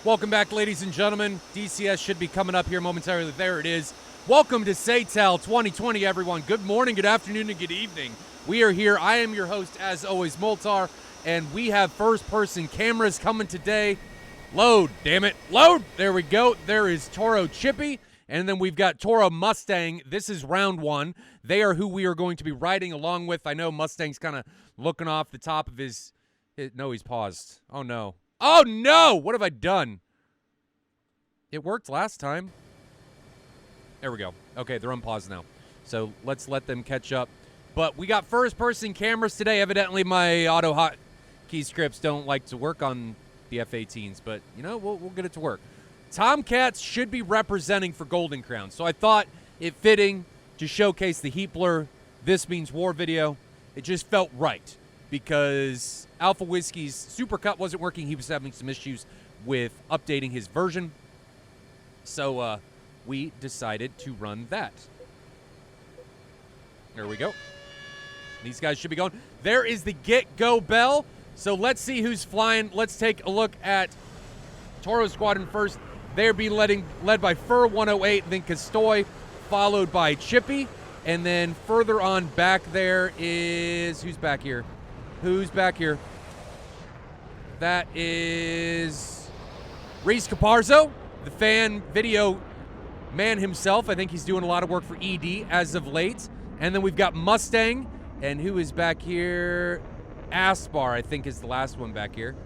Welcome back, ladies and gentlemen. DCS should be coming up here momentarily. There it is. Welcome to SATAL 2020, everyone. Good morning, good afternoon, and good evening. We are here. I am your host, as always, Moltar, and we have first-person cameras coming today. Load, damn it. Load! There we go. There is Toro Chippy, and then we've got Toro Mustang. This is round one. They are who we are going to be riding along with. I know Mustang's kind of looking off the top of his... No, he's paused. Oh, no. Oh, no! What have I done? It worked last time. There we go. Okay, they're unpaused now. So let's let them catch up. But we got first-person cameras today. Evidently, my auto hotkey scripts don't like to work on the F-18s. But, you know, we'll get it to work. Tomcats should be representing for Golden Crown. So I thought it fitting to showcase the Heat Blur This Means War video. It just felt right. Because Alpha Whiskey's Supercut wasn't working. He was having some issues with updating his version. So we decided to run that. There we go. These guys should be going. There is the get-go bell. So let's see who's flying. Let's take a look at Toro Squadron first. They're being led by Fur 108, then Castoy, followed by Chippy. And then further on back there is... Who's back here? Who's back here? That is Reese Caparzo, the fan video man himself. I think he's doing a lot of work for ED as of late. And then we've got Mustang. And who is back here? Aspar, I think, is the last one back here.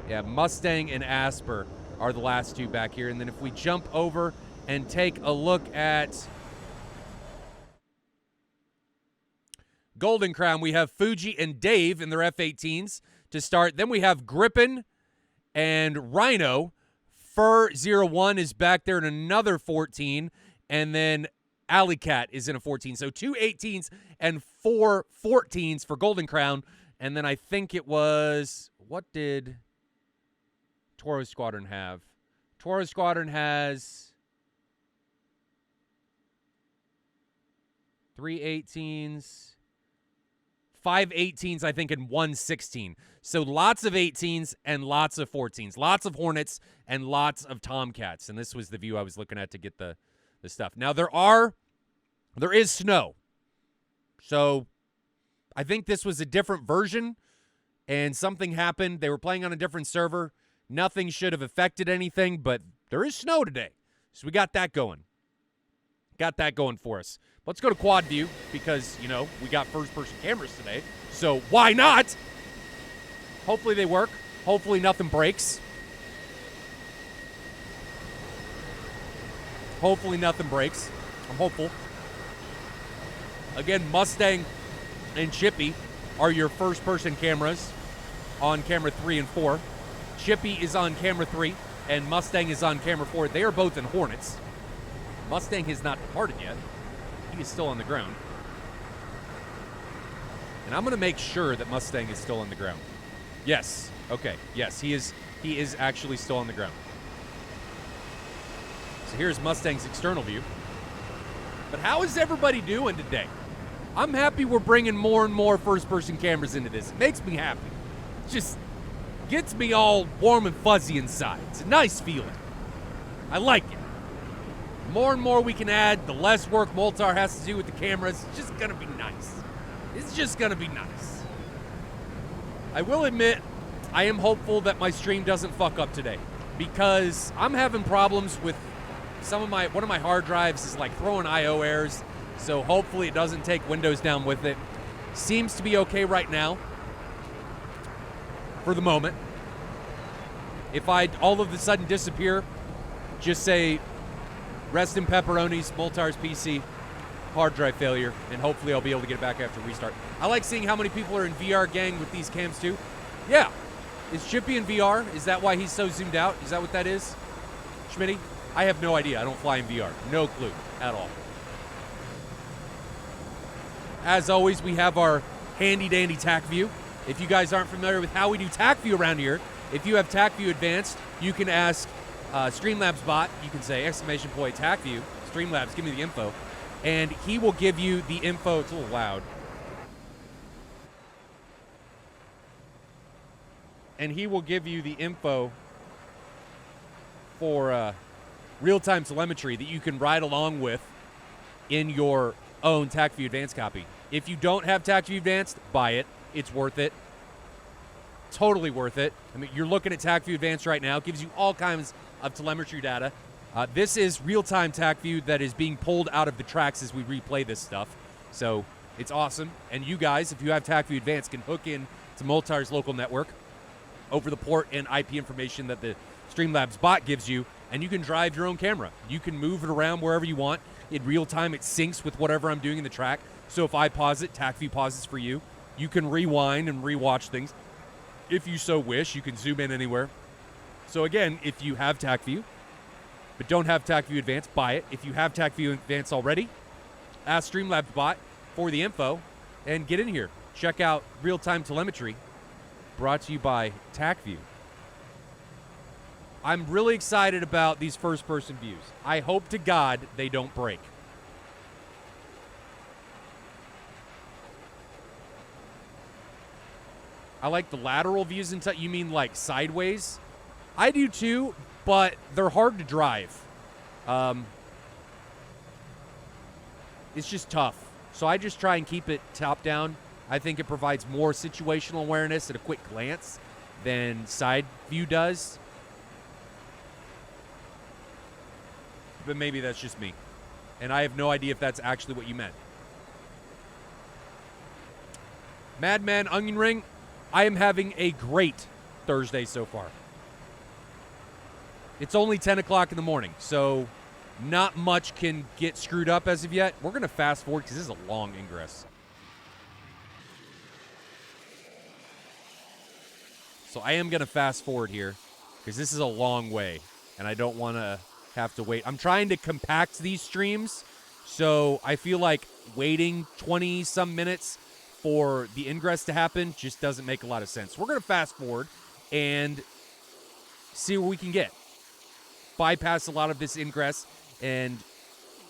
Yeah, Mustang and Asper are the last two back here. And then if we jump over and take a look at Golden Crown, we have Fuji and Dave in their F-18s to start. Then we have Grippin and Rhino. Fur 01 is back there in another 14. And then Alley Cat is in a 14. So 2 18s and 4 14s for Golden Crown. And then I think it was... What did Toro Squadron have? Toro Squadron has 3 18s... 5 18s, I think, and 1 16. So lots of 18s and lots of 14s. Lots of Hornets and lots of Tomcats. And this was the view I was looking at to get the stuff. Now, there is snow. So I think this was a different version, and something happened. They were playing on a different server. Nothing should have affected anything, but there is snow today. So we got that going. Got that going for us. Let's go to quad view because, you know, we got first-person cameras today. So why not? Hopefully they work. Hopefully nothing breaks. Hopefully nothing breaks. I'm hopeful. Again, Mustang and Chippy are your first-person cameras on camera 3 and 4. Chippy is on camera 3, and Mustang is on camera 4. They are both in Hornets. Mustang has not departed yet. He is still on the ground. And I'm going to make sure that Mustang is still on the ground. Yes. Okay. Yes, he is actually still on the ground. So here's Mustang's external view. But how is everybody doing today? I'm happy we're bringing more and more first-person cameras into this. It makes me happy. It just gets me all warm and fuzzy inside. It's a nice feeling. I like it. More and more we can add, the less work Moltar has to do with the cameras. It's just going to be nice. It's just going to be nice. I will admit, I am hopeful that my stream doesn't fuck up today because I'm having problems with one of my hard drives is like throwing IO errors, so hopefully it doesn't take Windows down with it. Seems to be okay right now for the moment. If I all of a sudden disappear, just say... Rest in pepperonis, Moltar's PC, hard drive failure, and hopefully I'll be able to get it back after restart. I like seeing how many people are in VR gang with these cams too. Yeah. Is Chippy in VR? Is that why he's so zoomed out? Is that what that is? Schmitty? I have no idea. I don't fly in VR. No clue at all. As always, we have our handy-dandy TAC view. If you guys aren't familiar with how we do TAC view around here, if you have TAC view advanced, you can ask Streamlabs bot, you can say !TAC view, Streamlabs, give me the info, and he will give you the info. It's a little loud. And he will give you the info for real-time telemetry that you can ride along with in your own TacView Advanced copy. If you don't have TacView Advanced, buy it. It's worth it. Totally worth it. I mean, you're looking at TacView Advanced right now. It gives you all kinds of telemetry data. This is real-time TacView that is being pulled out of the tracks as we replay this stuff. So it's awesome. And you guys, if you have TacView Advanced, can hook in to Moltar's local network over the port and IP information that the Streamlabs bot gives you, and you can drive your own camera. You can move it around wherever you want. In real time, it syncs with whatever I'm doing in the track. So if I pause it, TacView pauses for you. You can rewind and rewatch things. If you so wish, you can zoom in anywhere. So again, if you have TacView, but don't have TacView Advanced, buy it. If you have TacView Advanced already, ask Streamlabs bot for the info and get in here. Check out real-time telemetry brought to you by TacView. I'm really excited about these first-person views. I hope to God they don't break. I like the lateral views. You mean like sideways? I do too, but they're hard to drive. It's just tough. So I just try and keep it top down. I think it provides more situational awareness at a quick glance than side view does. But maybe that's just me. And I have no idea if that's actually what you meant. Madman Onion Ring, I am having a great Thursday so far. It's only 10 o'clock in the morning, so not much can get screwed up as of yet. We're going to fast forward because this is a long ingress. So I am going to fast forward here because this is a long way, and I don't want to have to wait. I'm trying to compact these streams, so I feel like waiting 20-some minutes for the ingress to happen just doesn't make a lot of sense. We're going to fast forward and see what we can get. Bypass a lot of this ingress and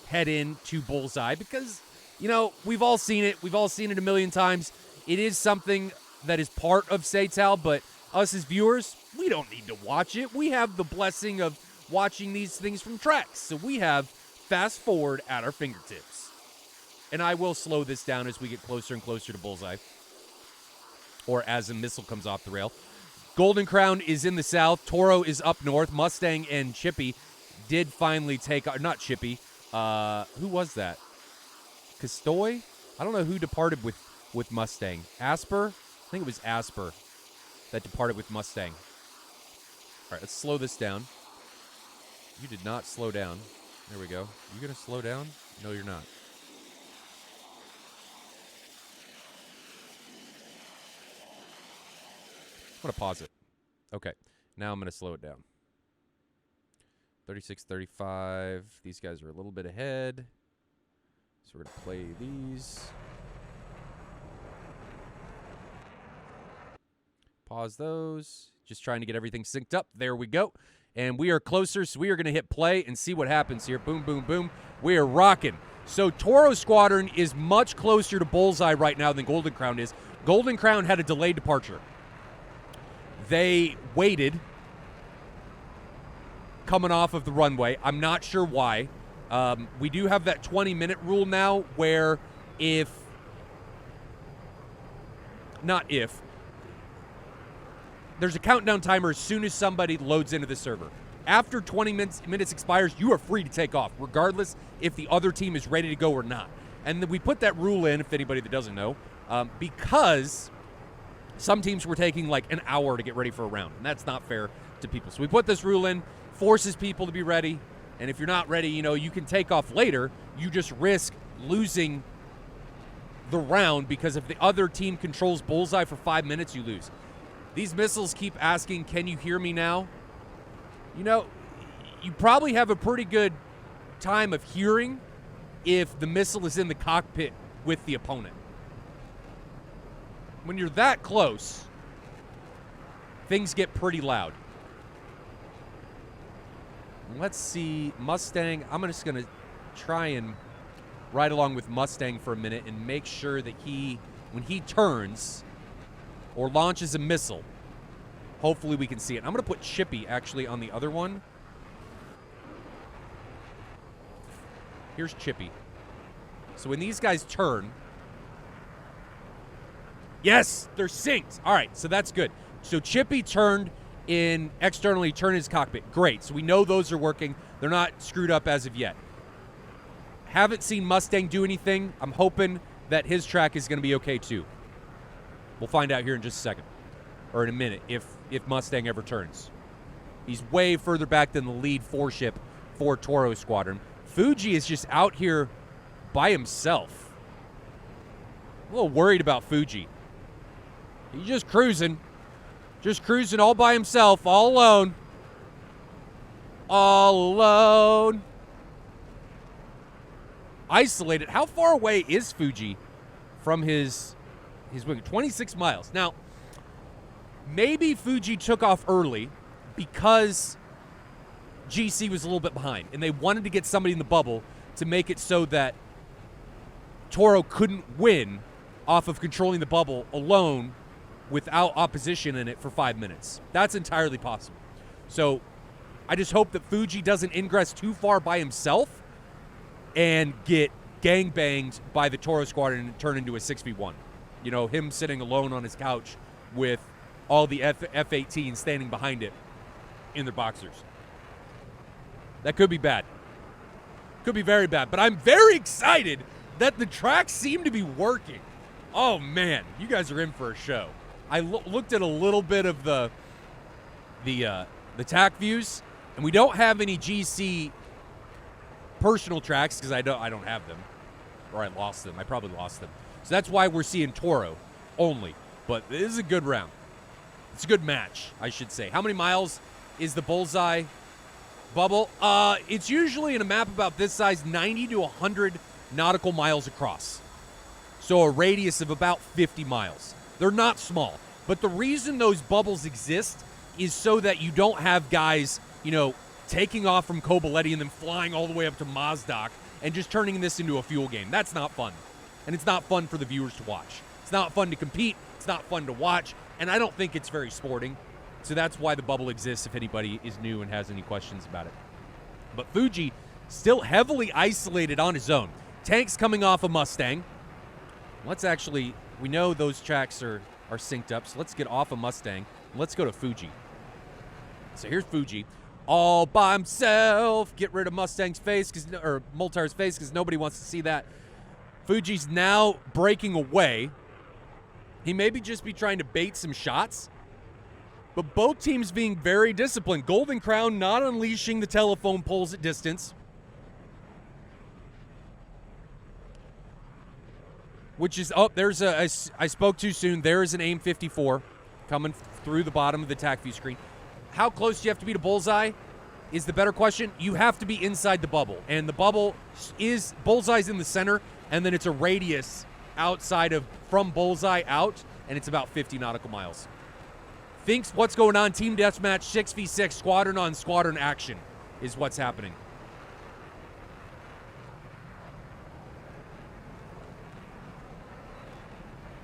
head into Bullseye because, you know, we've all seen it. We've all seen it a million times. It is something that is part of SATAL, but us as viewers, we don't need to watch it. We have the blessing of watching these things from tracks, so we have fast forward at our fingertips. And I will slow this down as we get closer and closer to Bullseye, or as a missile comes off the rail. Golden Crown is in the south. Toro is up north. Mustang and Chippy did finally take... Not Chippy. Who was that? Castoy? I don't know who departed with Mustang. Asper? I think it was Asper that departed with Mustang. All right, let's slow this down. You did not slow down. There we go. You going to slow down? No, you're not. I'm going to pause it. Okay. Now I'm going to slow it down. 36, 35. These guys are a little bit ahead. So we're going to play these. Pause those. Just trying to get everything synced up. There we go. And we are closer, so we are going to hit play and see what happens here. Boom, boom, boom. We are rocking. So Toro Squadron is much closer to Bullseye right now than Golden Crown is. Golden Crown had a delayed departure. They waited coming off of the runway. I'm not sure why. We do have that 20-minute rule now where there's a countdown timer as soon as somebody loads into the server. After 20 minutes expires, you are free to take off, regardless if the other team is ready to go or not. And then we put that rule in, if anybody that doesn't know, because some teams were taking like an hour to get ready for a round, and that's not fair to people. So we put this rule in, forces people to be ready, and if you're not ready, you know, you can take off later. You just risk losing the round because if the other team controls Bullseye for 5 minutes, you lose. These missiles keep asking, can you hear me now? You know, you probably have a pretty good time of hearing if the missile is in the cockpit with the opponent. When you're that close, things get pretty loud. Let's see, Mustang. I'm just going to try and ride along with Mustang for a minute and make sure that when he turns or launches a missile, hopefully we can see it. I'm going to put Chippy actually on the other one Here's Chippy. So when these guys turn, yes, they're synced. All right, so that's good. So Chippy turned in externally, turned his cockpit. Great. So we know those are working. They're not screwed up as of yet. Haven't seen Mustang do anything. I'm hoping that his track is going to be okay too. We'll find out here in just a second, or in a minute, if Mustang ever turns. He's way further back than the lead 4-ship for Toro Squadron. Fuji is just out here by himself. I'm a little worried about Fuji. He's just cruising all by himself, all alone. All alone. Isolated. How far away is Fuji from his wing? 26 miles. Now, maybe Fuji took off early because GC was a little bit behind, and they wanted to get somebody in the bubble to make it so that Toro couldn't win off of controlling the bubble alone without opposition in it for 5 minutes. That's entirely possible. So I just hope that Fuji doesn't ingress too far by himself and get gangbanged by the Toro Squadron and turn into a 6v1. You know, him sitting alone on his couch with all the F-18 standing behind it in their boxers. That could be bad. Could be very bad. But I'm very excited that the tracks seem to be working. Oh, man. You guys are in for a show. I looked at a little bit of the TAC views, and we don't have any GC personal tracks because I don't have them, or I lost them. I probably lost them. So that's why we're seeing Toro only. But this is a good round. It's a good match, I should say. How many miles is the bullseye bubble? It's usually in a map about this size, 90 to 100 nautical miles across. So a radius of about 50 miles. They're not small. But the reason those bubbles exist is so that you don't have guys, you know, taking off from Kobuleti and then flying all the way up to Mozdok and just turning this into a fuel game. That's not fun. And it's not fun for the viewers to watch. It's not fun to compete. It's not fun to watch. And I don't think it's very sporting. So that's why the bubble exists if anybody is new and has any questions about it. But Fuji still heavily isolated on his own. Tanks coming off a Mustang. We know those tracks are synced up, so let's get off a Mustang. Let's go to Fuji. So here's Fuji, all by himself. Get rid of Mustang's face, or Moltar's face, because nobody wants to see that. Fuji's now breaking away. He maybe just be trying to bait some shots, but both teams being very disciplined. Golden Crown not unleashing the telephone poles at distance, which is, there's I spoke too soon. There is an AIM 54 coming through the bottom of the TAC view screen. How close do you have to be to bullseye is the better question. You have to be inside the bubble, and the bubble is, bullseye's in the center, and then it's a radius outside of, from bullseye out, and it's about 50 nautical miles. Thinks what's going on, team deathmatch, 6v6, squadron on squadron action is what's happening.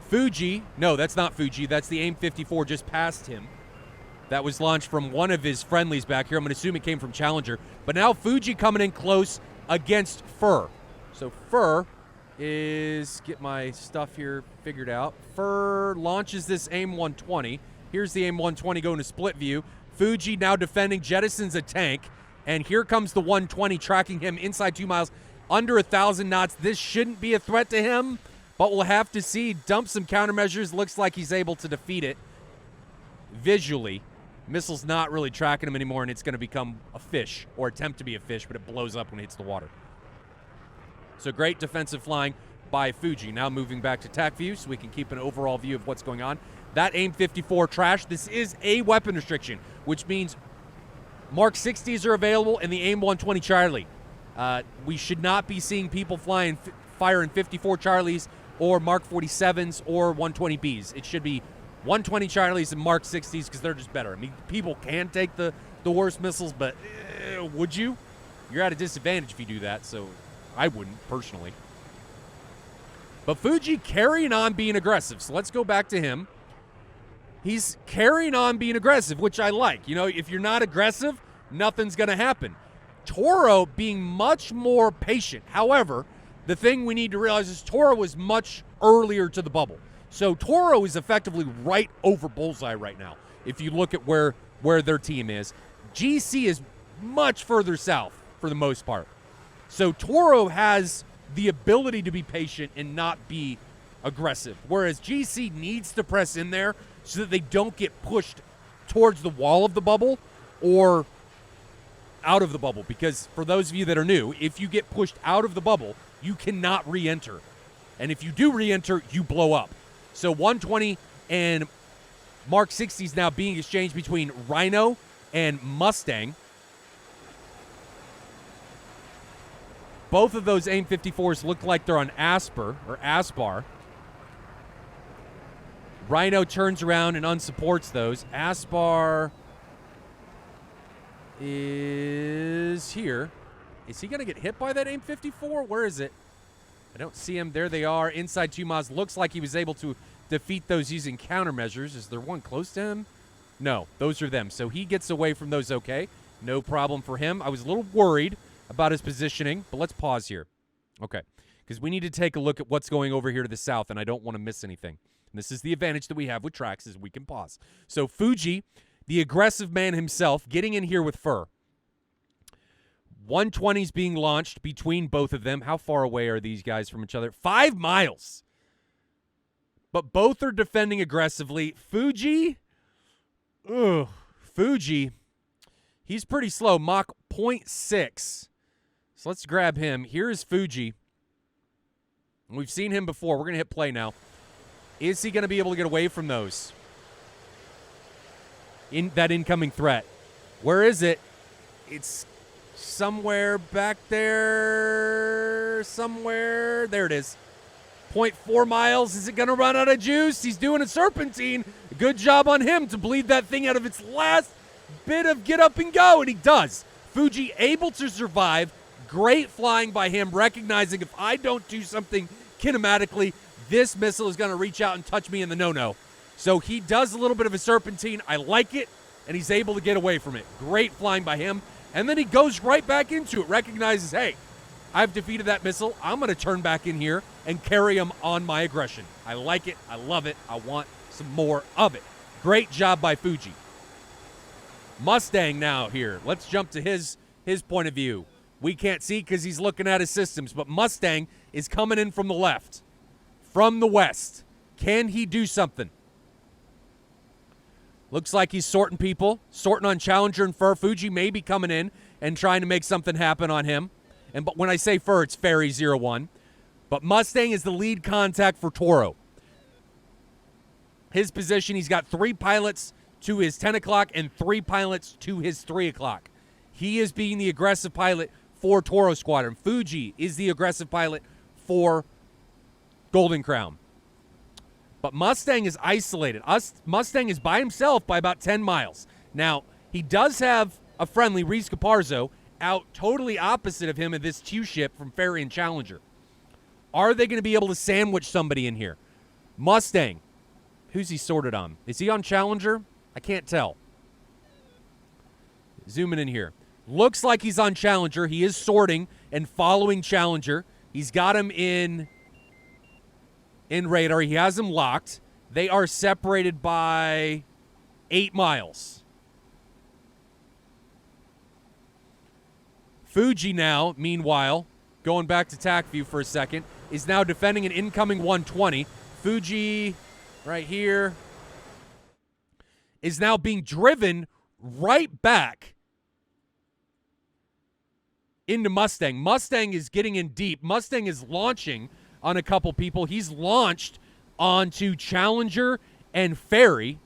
Fuji, no, that's not Fuji. That's the AIM 54 just past him. That was launched from one of his friendlies back here. I'm going to assume it came from Challenger. But now Fuji coming in close against Fur. So Fur is, get my stuff here figured out. Fur launches this AIM 120. Here's the AIM 120 going to split view. Fuji now defending, jettisons a tank. And here comes the 120 tracking him inside 2 miles, under 1,000 knots. This shouldn't be a threat to him, but we'll have to see. Dump some countermeasures. Looks like he's able to defeat it visually. Missile's not really tracking him anymore, and it's going to become a fish, or attempt to be a fish, but it blows up when it hits the water. So great defensive flying by Fuji. Now moving back to TAC view so we can keep an overall view of what's going on. That AIM 54 trash. This is a weapon restriction, which means Mark 60s are available and the AIM 120 Charlie. We should not be seeing people firing 54 Charlies or Mark 47s or 120Bs. It should be 120 Charlies and Mark 60s because they're just better. I mean, people can take the worst missiles, but would you? You're at a disadvantage if you do that, so I wouldn't, personally. But Fuji carrying on being aggressive, so let's go back to him. He's carrying on being aggressive, which I like. You know, if you're not aggressive, nothing's going to happen. Toro being much more patient. However, the thing we need to realize is Toro was much earlier to the bubble. So Toro is effectively right over bullseye right now, if you look at where their team is. GC is much further south for the most part. So Toro has the ability to be patient and not be aggressive, whereas GC needs to press in there so that they don't get pushed towards the wall of the bubble or out of the bubble. Because for those of you that are new, if you get pushed out of the bubble, you cannot re-enter. And if you do re-enter, you blow up. So 120 and Mark 60s now being exchanged between Rhino and Mustang. Both of those AIM 54s look like they're on Aspar. Rhino turns around and unsupports those. Aspar is here. Is he going to get hit by that AIM 54? Where is it? I don't see him. There they are. Inside 2 miles. Looks like he was able to defeat those using countermeasures. Is there one close to him? No, those are them. So he gets away from those okay. No problem for him. I was a little worried about his positioning, but let's pause here. Okay, because we need to take a look at what's going over here to the south, and I don't want to miss anything. And this is the advantage that we have with tracks, is we can pause. So Fuji, the aggressive man himself, getting in here with Fur. 120s being launched between both of them. How far away are these guys from each other? 5 miles. But both are defending aggressively. Fuji, he's pretty slow. Mach 0.6. So let's grab him. Here is Fuji. We've seen him before. We're going to hit play now. Is he going to be able to get away from those? In that incoming threat. Where is it? It's somewhere back there. Somewhere. There it is. 0.4 miles. Is it going to run out of juice? He's doing a serpentine. Good job on him to bleed that thing out of its last bit of get up and go. And he does. Fuji able to survive. Great flying by him, recognizing if I don't do something kinematically, this missile is going to reach out and touch me in the no-no. So he does a little bit of a serpentine. I like it, and he's able to get away from it. Great flying by him. And then he goes right back into it, recognizes, hey, I've defeated that missile. I'm going to turn back in here and carry him on my aggression. I like it. I love it. I want some more of it. Great job by Fuji. Mustang now here. Let's jump to his point of view. We can't see because he's looking at his systems, but Mustang is coming in from the left, from the west. Can he do something? Looks like he's sorting people, sorting on Challenger and Fur. Fuji may be coming in and trying to make something happen on him. But when I say Fur, it's Ferry 01. But Mustang is the lead contact for Toro. His position, he's got 3 pilots to his 10 o'clock and 3 pilots to his 3 o'clock. He is being the aggressive pilot for Toro Squadron. Fuji is the aggressive pilot for Golden Crown. But Mustang is isolated. Mustang is by himself by about 10 miles. Now, he does have a friendly, Reese Caparzo, out totally opposite of him in this Q-ship from Ferry and Challenger. Are they going to be able to sandwich somebody in here? Mustang, who's he sorted on? Is he on Challenger? I can't tell. Zooming in here. Looks like he's on Challenger. He is sorting and following Challenger. He's got him in radar. He has him locked. They are separated by 8 miles. Fuji now, meanwhile, going back to TAC view for a second, is now defending an incoming 120. Fuji, right here, is now being driven right back into Mustang. Mustang is getting in deep. Mustang is launching on a couple people. He's launched onto Challenger and Ferry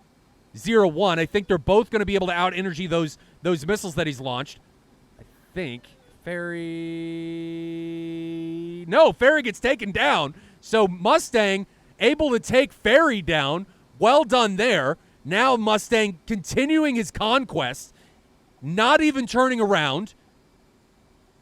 01. I think they're both going to be able to out-energy those missiles that he's launched. I think Ferry... No, Ferry gets taken down. So Mustang able to take Ferry down. Well done there. Now Mustang continuing his conquest, not even turning around.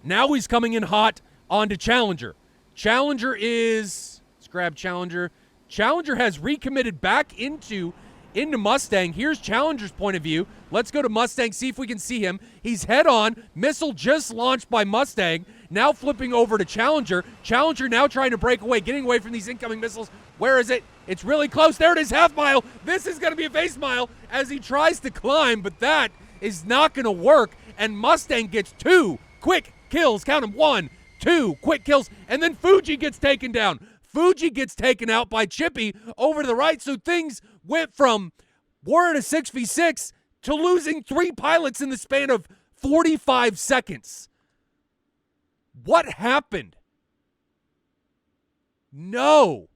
Now he's coming in hot onto Challenger. Challenger is... Let's grab Challenger. Challenger has recommitted back into into Mustang. Here's Challenger's point of view. Let's go to Mustang, see if we can see him. He's head on. Missile just launched by Mustang. Now flipping over to Challenger. Challenger now trying to break away, getting away from these incoming missiles. Where is it? It's really close. There it is, half mile. This is going to be a base mile as he tries to climb, but that is not going to work. And Mustang gets 2 quick kills. Count them, 1, 2 quick kills. And then Fuji gets taken down. Fuji gets taken out by Chippy over to the right. So things went from we're at a 6v6 to losing 3 pilots in the span of 45 seconds. What happened? No.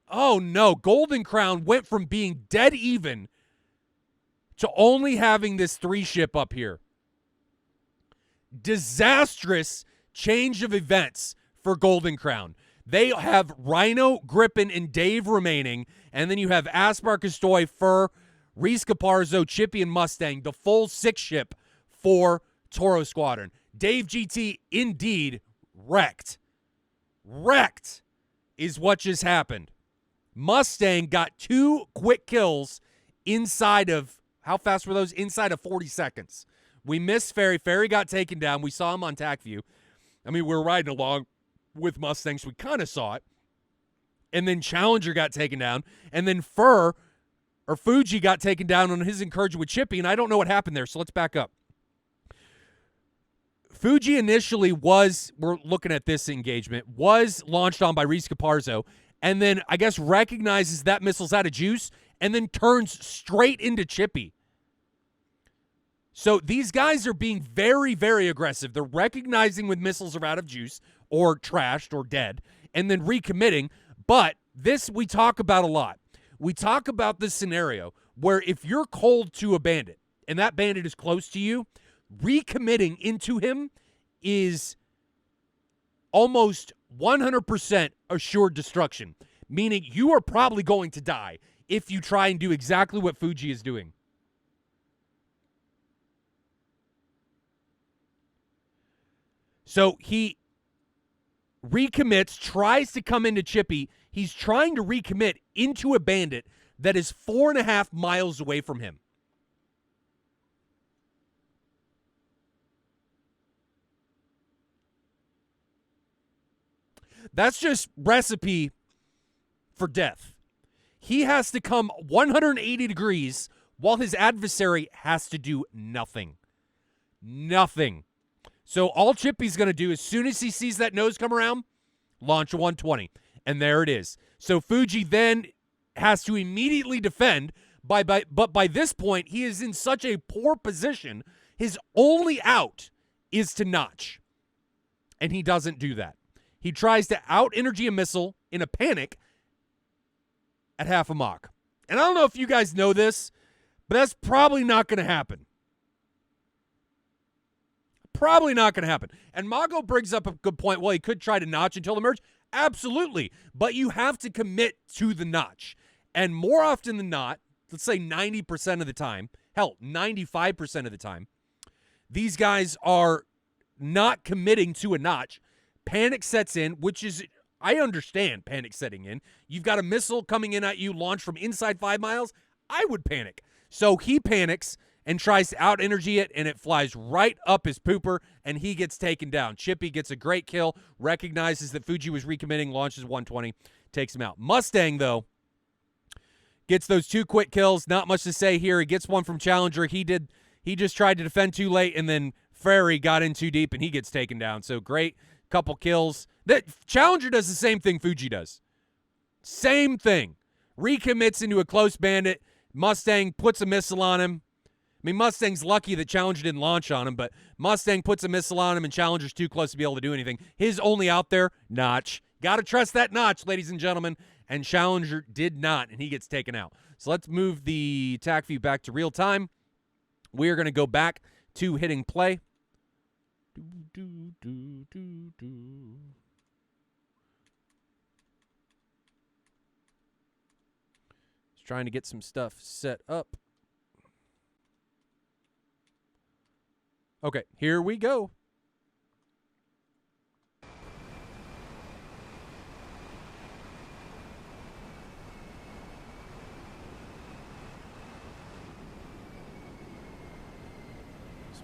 Oh no, Golden Crown went from being dead even to only having this 3 ship up here. Disastrous change of events for Golden Crown. They have Rhino, Griffin, and Dave remaining, and then you have Aspar, Castoy, Fur, Reese Caparzo, Chippy, and Mustang, the full 6 ship for Toro Squadron. Dave GT indeed wrecked. Wrecked is what just happened. Mustang got 2 quick kills inside of, how fast were those? Inside of 40 seconds. We missed Ferry. Ferry got taken down. We saw him on TAC view. I mean, we were riding along with Mustangs. We kind of saw it. And then Challenger got taken down. And then Fuji got taken down on his encounter with Chippy. And I don't know what happened there, so let's back up. Fuji initially was, we're looking at this engagement, was launched on by Reese Caparzo. And then I guess recognizes that missile's out of juice and then turns straight into Chippy. So these guys are being very, very aggressive. They're recognizing when missiles are out of juice or trashed or dead and then recommitting. But this we talk about a lot. We talk about this scenario where if you're cold to a bandit and that bandit is close to you, recommitting into him is almost 100% assured destruction, meaning you are probably going to die if you try and do exactly what Fuji is doing. So he recommits, tries to come into Chippy. He's trying to recommit into a bandit that is 4.5 miles away from him. That's just recipe for death. He has to come 180 degrees while his adversary has to do nothing. Nothing. So all Chippy's going to do as soon as he sees that nose come around, launch a 120. And there it is. So Fuji then has to immediately defend. But by this point, he is in such a poor position, his only out is to notch. And he doesn't do that. He tries to out-energy a missile in a panic at half a Mach. And I don't know if you guys know this, but that's probably not going to happen. Probably not going to happen. And Mago brings up a good point. Well, he could try to notch until the merge. Absolutely. But you have to commit to the notch. And more often than not, let's say 90% of the time, hell, 95% of the time, these guys are not committing to a notch. Panic sets in, which is, I understand panic setting in. You've got a missile coming in at you, launched from inside 5 miles. I would panic. So he panics and tries to out-energy it, and it flies right up his pooper, and he gets taken down. Chippy gets a great kill, recognizes that Fuji was recommitting, launches 120, takes him out. Mustang, though, gets those 2 quick kills. Not much to say here. He gets one from Challenger. He just tried to defend too late, and then Ferry got in too deep, and he gets taken down. So great couple kills. That Challenger does the same thing Fuji does. Same thing. Recommits into a close bandit. Mustang puts a missile on him. I mean, Mustang's lucky that Challenger didn't launch on him, but Mustang puts a missile on him, and Challenger's too close to be able to do anything. His only out there, notch. Got to trust that notch, ladies and gentlemen. And Challenger did not, and he gets taken out. So let's move the TAC view back to real time. We are going to go back to hitting play. Just trying to get some stuff set up. Okay, here we go.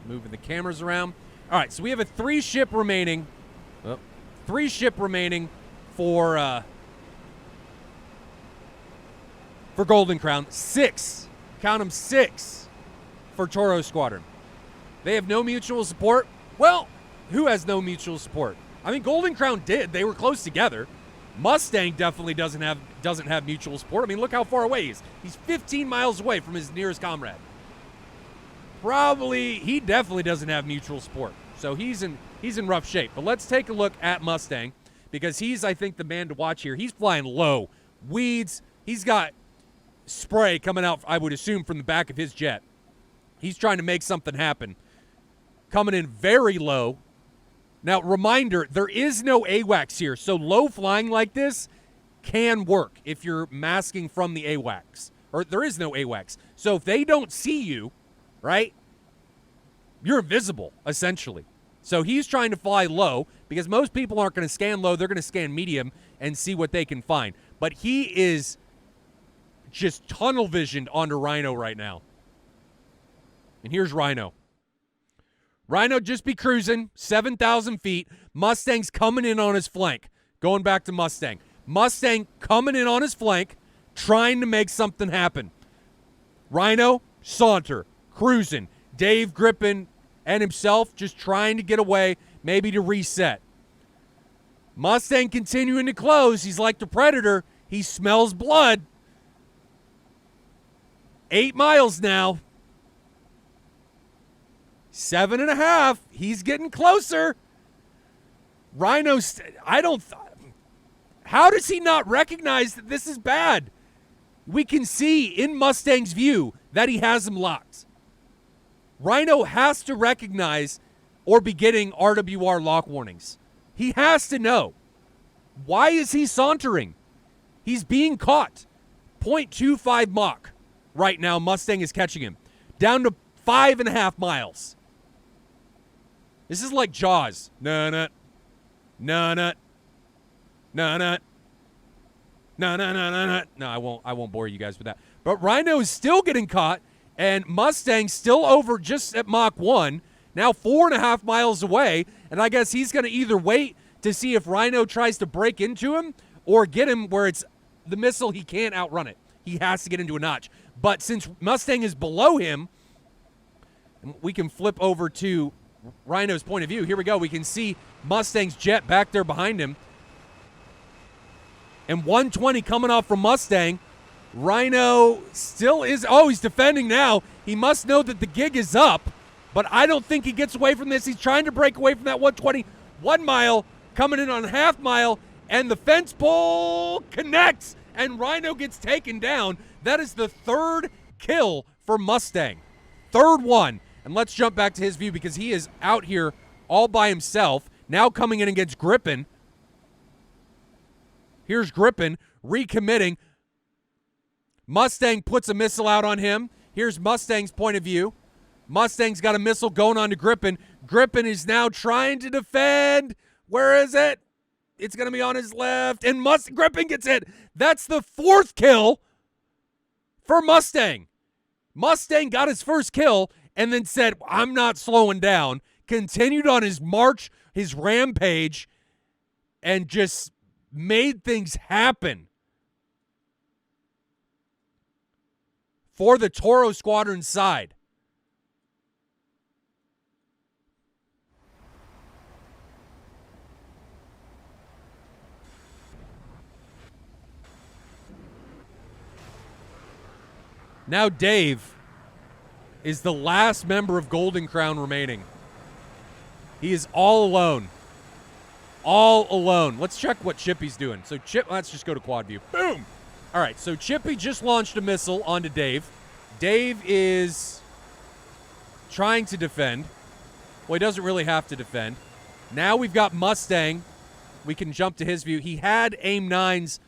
Moving the cameras around. All right, so we have a 3-ship remaining. Oh, 3-ship remaining for Golden Crown. 6. Count them, 6 for Toro Squadron. They have no mutual support. Well, who has no mutual support? I mean, Golden Crown did. They were close together. Mustang definitely doesn't have mutual support. I mean, look how far away he is. He's 15 miles away from his nearest comrade. He definitely doesn't have mutual support. So he's in rough shape. But let's take a look at Mustang because he's, I think, the man to watch here. He's flying low. Weeds. He's got spray coming out, I would assume, from the back of his jet. He's trying to make something happen. Coming in very low. Now, reminder, there is no AWACS here, so low flying like this can work if you're masking from the AWACS. Or there is no AWACS. So if they don't see you, right, you're invisible, essentially. So he's trying to fly low because most people aren't going to scan low. They're going to scan medium and see what they can find. But he is just tunnel visioned onto Rhino right now. And here's Rhino. Rhino just be cruising, 7,000 feet. Mustang's coming in on his flank. Going back to Mustang. Mustang coming in on his flank, trying to make something happen. Rhino, saunter, cruising. Dave Grippin and himself just trying to get away, maybe to reset. Mustang continuing to close. He's like the Predator. He smells blood. 8 miles now. 7.5. He's getting closer. Rhino, how does he not recognize that this is bad? We can see in Mustang's view that he has him locked. Rhino has to recognize or be getting RWR lock warnings. He has to know. Why is he sauntering? He's being caught. 0.25 Mach right now. Mustang is catching him. Down to 5.5 miles. This is like Jaws. No, I won't bore you guys with that. But Rhino is still getting caught, and Mustang's still over just at Mach 1, now 4.5 miles away, and I guess he's going to either wait to see if Rhino tries to break into him or get him where it's the missile, he can't outrun it. He has to get into a notch. But since Mustang is below him, we can flip over to Rhino's point of view. Here we go. We can see Mustang's jet back there behind him. And 120 coming off from Mustang. Rhino still is, he's defending now. He must know that the gig is up, but I don't think he gets away from this. He's trying to break away from that 120. 1 mile, coming in on a half mile, and the fence pole connects, and Rhino gets taken down. That is the 3rd kill for Mustang. 3rd one. And let's jump back to his view because he is out here all by himself. Now coming in against Grippin. Here's Grippin recommitting. Mustang puts a missile out on him. Here's Mustang's point of view. Mustang's got a missile going on to Grippin. Grippin is now trying to defend. Where is it? It's going to be on his left. And Grippin gets hit. That's the 4th kill for Mustang. Mustang got his first kill and then said, I'm not slowing down. Continued on his march, his rampage, and just made things happen for the Toro Squadron side. Now Dave is the last member of Golden Crown remaining. He is all alone. All alone. Let's check what Chippy's doing. So let's just go to quad view. Boom! All right, so Chippy just launched a missile onto Dave. Dave is trying to defend. Well, he doesn't really have to defend. Now we've got Mustang. We can jump to his view. He had aim 9s.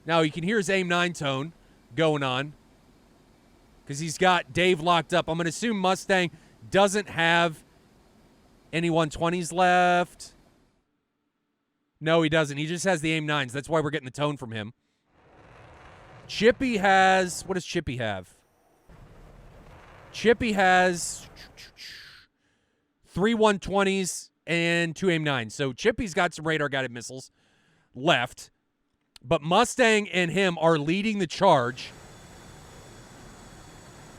Now you can hear his aim 9 tone going on because he's got Dave locked up. I'm going to assume Mustang doesn't have any 120s left. No, he doesn't. He just has the aim 9s. That's why we're getting the tone from him. Chippy has... What does Chippy have? Chippy has 3 120s, and 2 AIM-9s. So Chippy's got some radar-guided missiles left. But Mustang and him are leading the charge.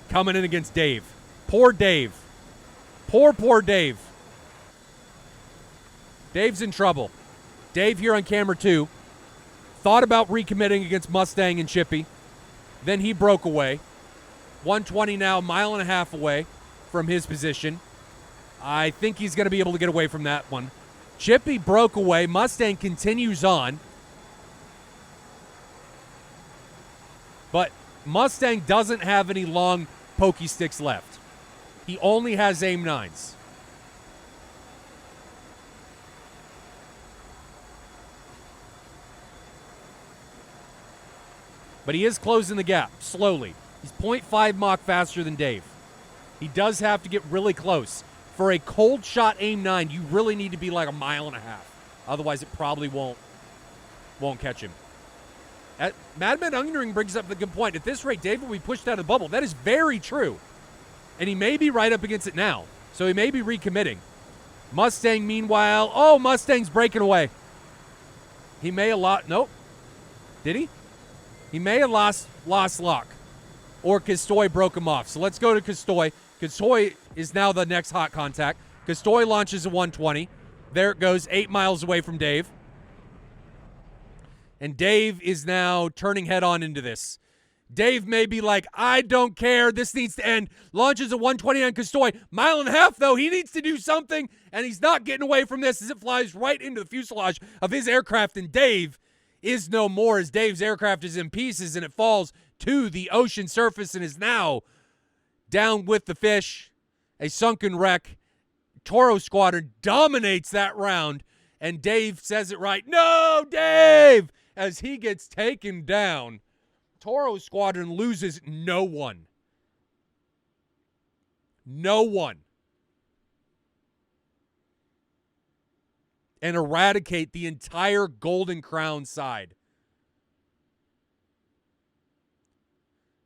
Coming in against Dave. Poor Dave. Poor Dave. Dave's in trouble. Dave here on camera 2 thought about recommitting against Mustang and Chippy. Then he broke away. 120 now, a mile and a half away from his position. I think he's going to be able to get away from that one. Chippy broke away. Mustang continues on. But Mustang doesn't have any long pokey sticks left. He only has AIM-9s. But he is closing the gap slowly. He's 0.5 Mach faster than Dave. He does have to get really close. For a cold shot AIM-9, you really need to be like a mile and a half. Otherwise, it probably won't catch him. Madman Onion Ring brings up the good point. At this rate, Dave will be pushed out of the bubble. That is very true. And he may be right up against it now. So he may be recommitting. Mustang, meanwhile. Oh, Mustang's breaking away. He may have lost. Nope. Did he? He may have lost lock. Or Kastoy broke him off. So let's go to Kastoy. Kastoy is now the next hot contact. Kastoy launches a 120. There it goes, 8 miles away from Dave. And Dave is now turning head on into this. Dave may be like, I don't care. This needs to end. Launches a 120 on Kastoy. Mile and a half, though. He needs to do something, and he's not getting away from this as it flies right into the fuselage of his aircraft. And Dave is no more as Dave's aircraft is in pieces, and it falls to the ocean surface and is now down with the fish. A sunken wreck. TORO Squadron dominates that round, and Dave says it right. No, Dave! As he gets taken down. TORO Squadron loses no one. No one. And eradicate the entire Golden Crown side.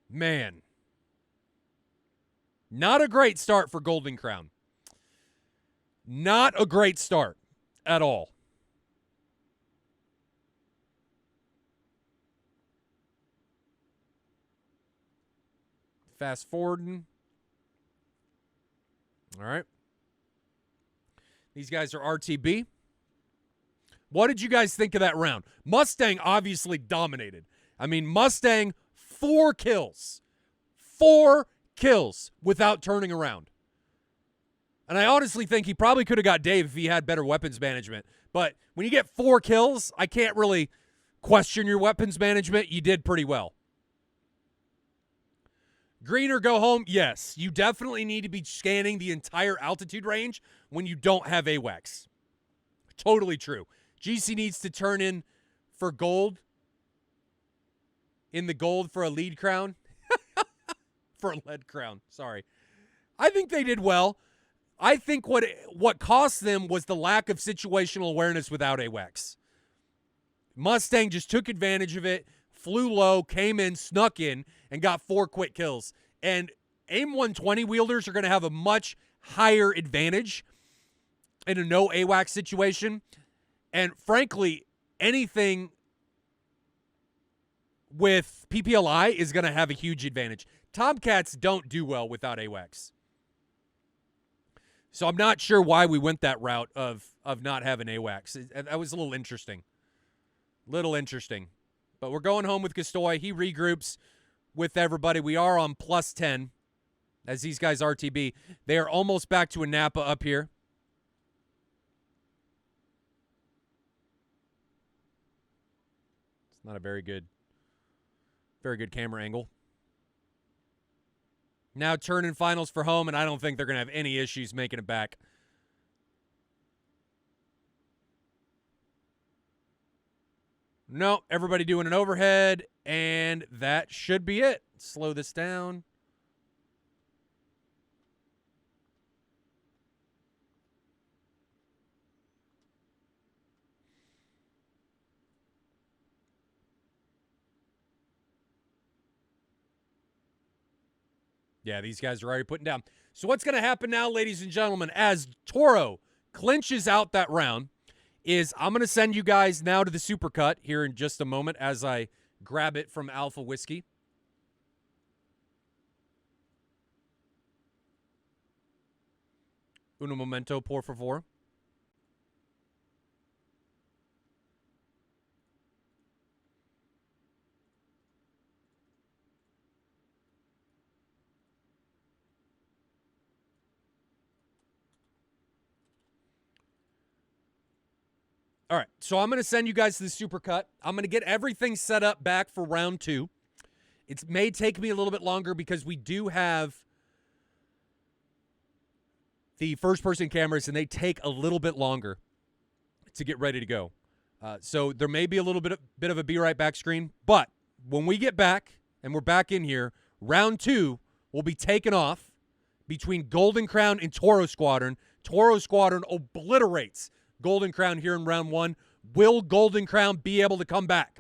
Man. Not a great start for Golden Crown. Not a great start at all. Fast forwarding. All right. These guys are RTB. What did you guys think of that round? Mustang obviously dominated. I mean, Mustang, 4 kills. 4 kills without turning around. And I honestly think he probably could have got Dave if he had better weapons management. But when you get 4 kills, I can't really question your weapons management. You did pretty well. Green or go home? Yes. You definitely need to be scanning the entire altitude range when you don't have AWACS. Totally true. GC needs to turn in for gold. In the gold for a lead crown. For a lead crown. Sorry. I think they did well. I think what cost them was the lack of situational awareness without AWACS. Mustang just took advantage of it, flew low, came in, snuck in, and got 4 quick kills. And AIM 120 wielders are going to have a much higher advantage in a no AWACS situation. And frankly, anything with PPLI is going to have a huge advantage. Tomcats don't do well without AWACS. So I'm not sure why we went that route of not having AWACS. That was a little interesting. But we're going home with Kastoy. He regroups with everybody. We are on plus 10 as these guys RTB. They are almost back to a Napa up here. It's not a very good camera angle. Now turning finals for home, and I don't think they're going to have any issues making it back. No, everybody doing an overhead, and that should be it. Slow this down. Yeah, these guys are already putting down. So what's going to happen now, ladies and gentlemen, as Toro clinches out that round, is I'm going to send you guys now to the supercut here in just a moment as I grab it from Alpha Whiskey. Uno momento, por favor. All right, so I'm going to send you guys to the supercut. I'm going to get everything set up back for round 2. It may take me a little bit longer because we do have the first-person cameras, and they take a little bit longer to get ready to go. So there may be a little bit of a be right back screen, but when we get back and we're back in here, round 2 will be taken off between Golden Crown and Toro Squadron. Toro Squadron obliterates Golden Crown here in round 1. Will Golden Crown be able to come back?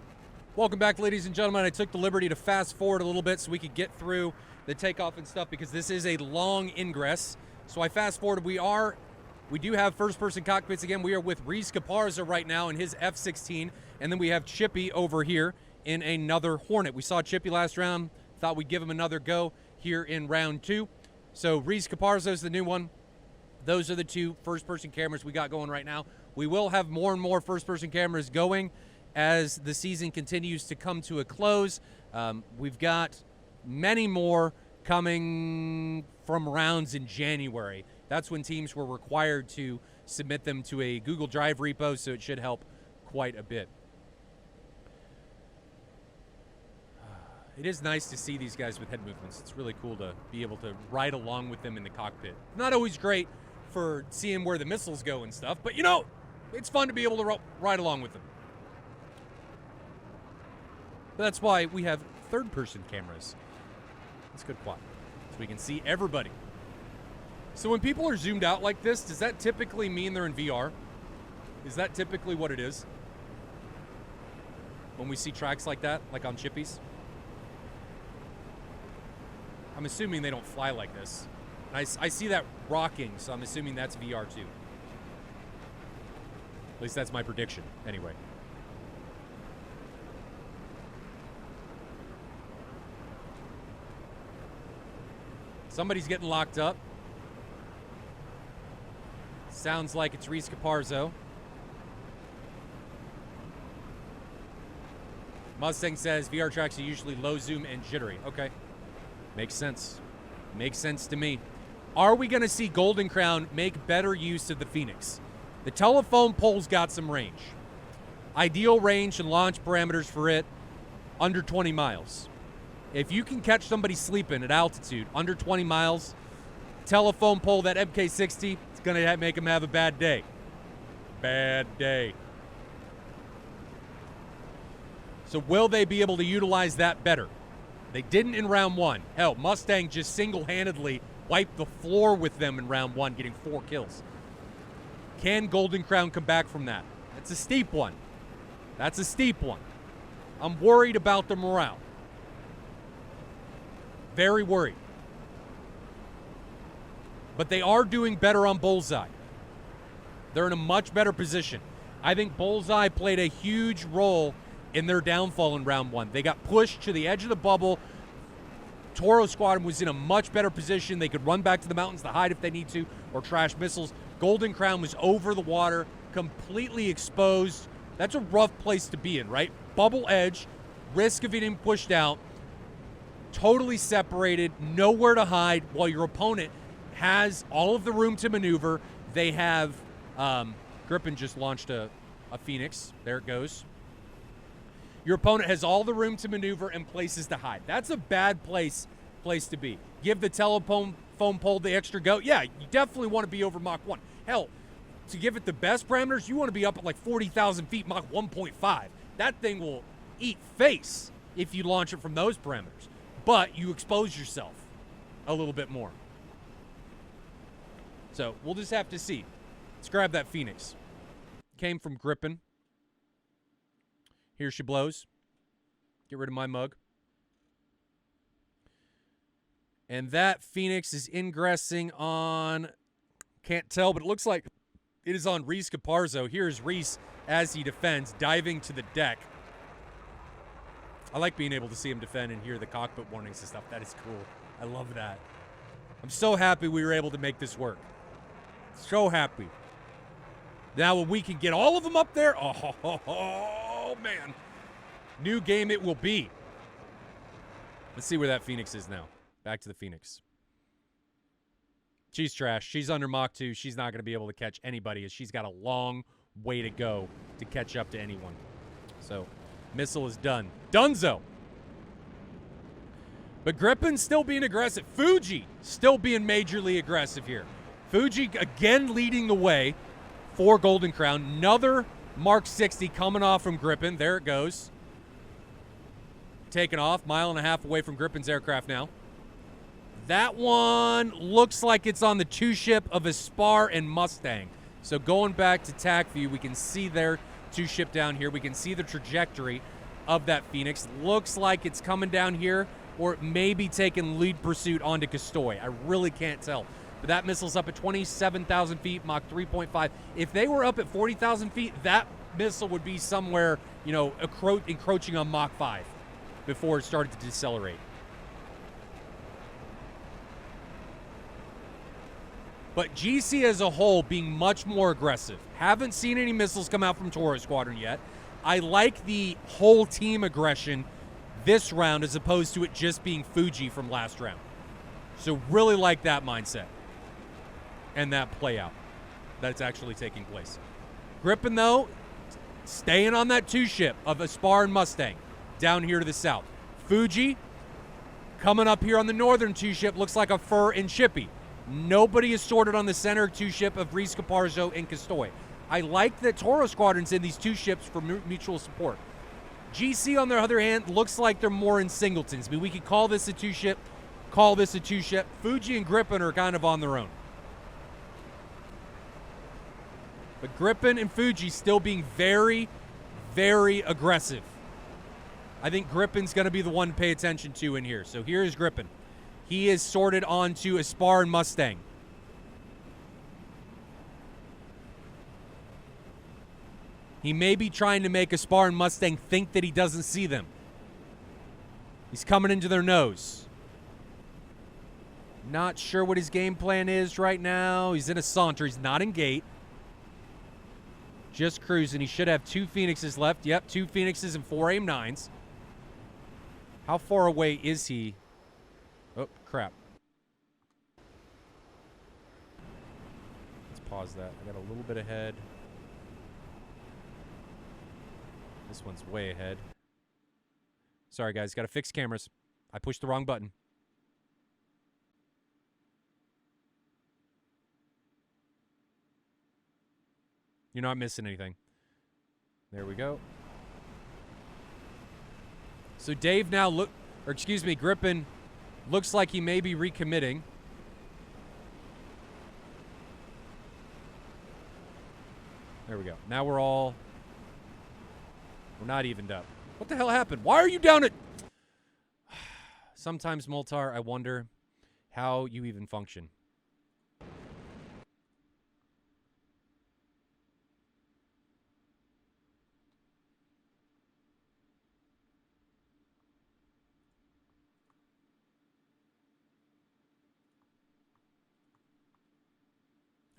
Welcome back, ladies and gentlemen. I took the liberty to fast forward a little bit so we could get through the takeoff and stuff because this is a long ingress. So I fast forwarded. We do have first-person cockpits again. We are with Reese Caparza right now in his F-16, and then we have Chippy over here in another Hornet. We saw Chippy last round. Thought we'd give him another go here in round 2. So Reese Caparza is the new one. Those are the 2 first-person cameras we got going right now. We will have more and more first-person cameras going as the season continues to come to a close. We've got many more coming from rounds in January. That's when teams were required to submit them to a Google Drive repo, so it should help quite a bit. It is nice to see these guys with head movements. It's really cool to be able to ride along with them in the cockpit. Not always great for seeing where the missiles go and stuff, but, you know, it's fun to be able to ride along with them. But that's why we have third-person cameras. That's good plot. So we can see everybody. So when people are zoomed out like this, does that typically mean they're in VR? Is that typically what it is? When we see tracks like that, like on Chippies? I'm assuming they don't fly like this. I see that rocking, so I'm assuming that's VR too. At least that's my prediction, anyway. Somebody's getting locked up. Sounds like it's Reese Caparzo. Mustang says VR tracks are usually low zoom and jittery. Okay. Makes sense. Makes sense to me. Are we going to see Golden Crown make better use of the Phoenix? The telephone pole's got some range. Ideal range and launch parameters for it, under 20 miles. If you can catch somebody sleeping at altitude under 20 miles, telephone pole, that MK60, it's going to make them have a bad day. Bad day. So will they be able to utilize that better? They didn't in round 1. Hell, Mustang just single-handedly wiped the floor with them in round 1, getting 4 kills. Can Golden Crown come back from that? That's a steep one. That's a steep one. I'm worried about the morale. Very worried. But they are doing better on Bullseye. They're in a much better position. I think Bullseye played a huge role in their downfall in round 1. They got pushed to the edge of the bubble. Toro Squadron was in a much better position. They could run back to the mountains to hide if they need to, or trash missiles. Golden Crown was over the water, completely exposed. That's a rough place to be in, right? Bubble edge, risk of getting pushed out, totally separated, nowhere to hide, while your opponent has all of the room to maneuver. They have, Griffin just launched a Phoenix. There it goes. Your opponent has all the room to maneuver and places to hide. That's a bad place to be. Give the telephone pole the extra go. Yeah, you definitely want to be over Mach 1. Hell, to give it the best parameters, you want to be up at like 40,000 feet, Mach 1.5. That thing will eat face if you launch it from those parameters. But you expose yourself a little bit more. So we'll just have to see. Let's grab that Phoenix. Came from Grippin. Here she blows. Get rid of my mug. And that Phoenix is ingressing on, can't tell, but it looks like it is on Reese Caparzo. Here's Reese as he defends, diving to the deck. I like being able to see him defend and hear the cockpit warnings and stuff. That is cool. I love that. I'm so happy we were able to make this work. So happy. Now when we can get all of them up there, oh man. New game it will be. Let's see where that Phoenix is now. Back to the Phoenix. She's trash. She's under Mach 2. She's not going to be able to catch anybody as she's got a long way to go to catch up to anyone. So, missile is done. Dunzo! But Grippen's still being aggressive. Fuji still being majorly aggressive here. Fuji again leading the way for Golden Crown. Another Mark 60 coming off from Grippen. There it goes. Taken off. 1.5 miles away from Grippen's aircraft now. That one looks like it's on the two-ship of Aspar and Mustang. So going back to TAC view, we can see their two-ship down here. We can see the trajectory of that Phoenix. Looks like it's coming down here, or it may be taking lead pursuit onto Castoy. I really can't tell. But that missile's up at 27,000 feet, Mach 3.5. If they were up at 40,000 feet, that missile would be somewhere, you know, encroaching on Mach 5 before it started to decelerate. But GC as a whole being much more aggressive. Haven't seen any missiles come out from TORO Squadron yet. I like the whole team aggression this round as opposed to it just being Fuji from last round. So really like that mindset and that play out that's actually taking place. Grippen, though, staying on that two-ship of Aspar and Mustang down here to the south. Fuji coming up here on the northern two-ship looks like a Fur and Chippy. Nobody is sorted on the center two-ship of Reese Caparzo and Castoy. I like that TORO Squadron's in these two ships for mutual support. GC, on the other hand, looks like they're more in singletons. I mean, we could call this a two-ship, call this a two-ship. Fuji and Grippen are kind of on their own. But Grippen and Fuji still being very, very aggressive. I think Grippen's going to be the one to pay attention to in here. So here's Grippen. He is sorted onto Aspar and Mustang. He may be trying to make Aspar and Mustang think that he doesn't see them. He's coming into their nose. Not sure what his game plan is right now. He's in a saunter. He's not in gate. Just cruising. He should have 2 Phoenixes left. Yep, 2 Phoenixes and 4 AIM-9s. How far away is he? Oh, crap. Let's pause that. I got a little bit ahead. This one's way ahead. Sorry, guys. Got to fix cameras. I pushed the wrong button. You're not missing anything. There we go. So Dave now Grippen looks like he may be recommitting. There we go. Now we're not evened up. What the hell happened? Why are you down at... Sometimes, Moltar, I wonder how you even function.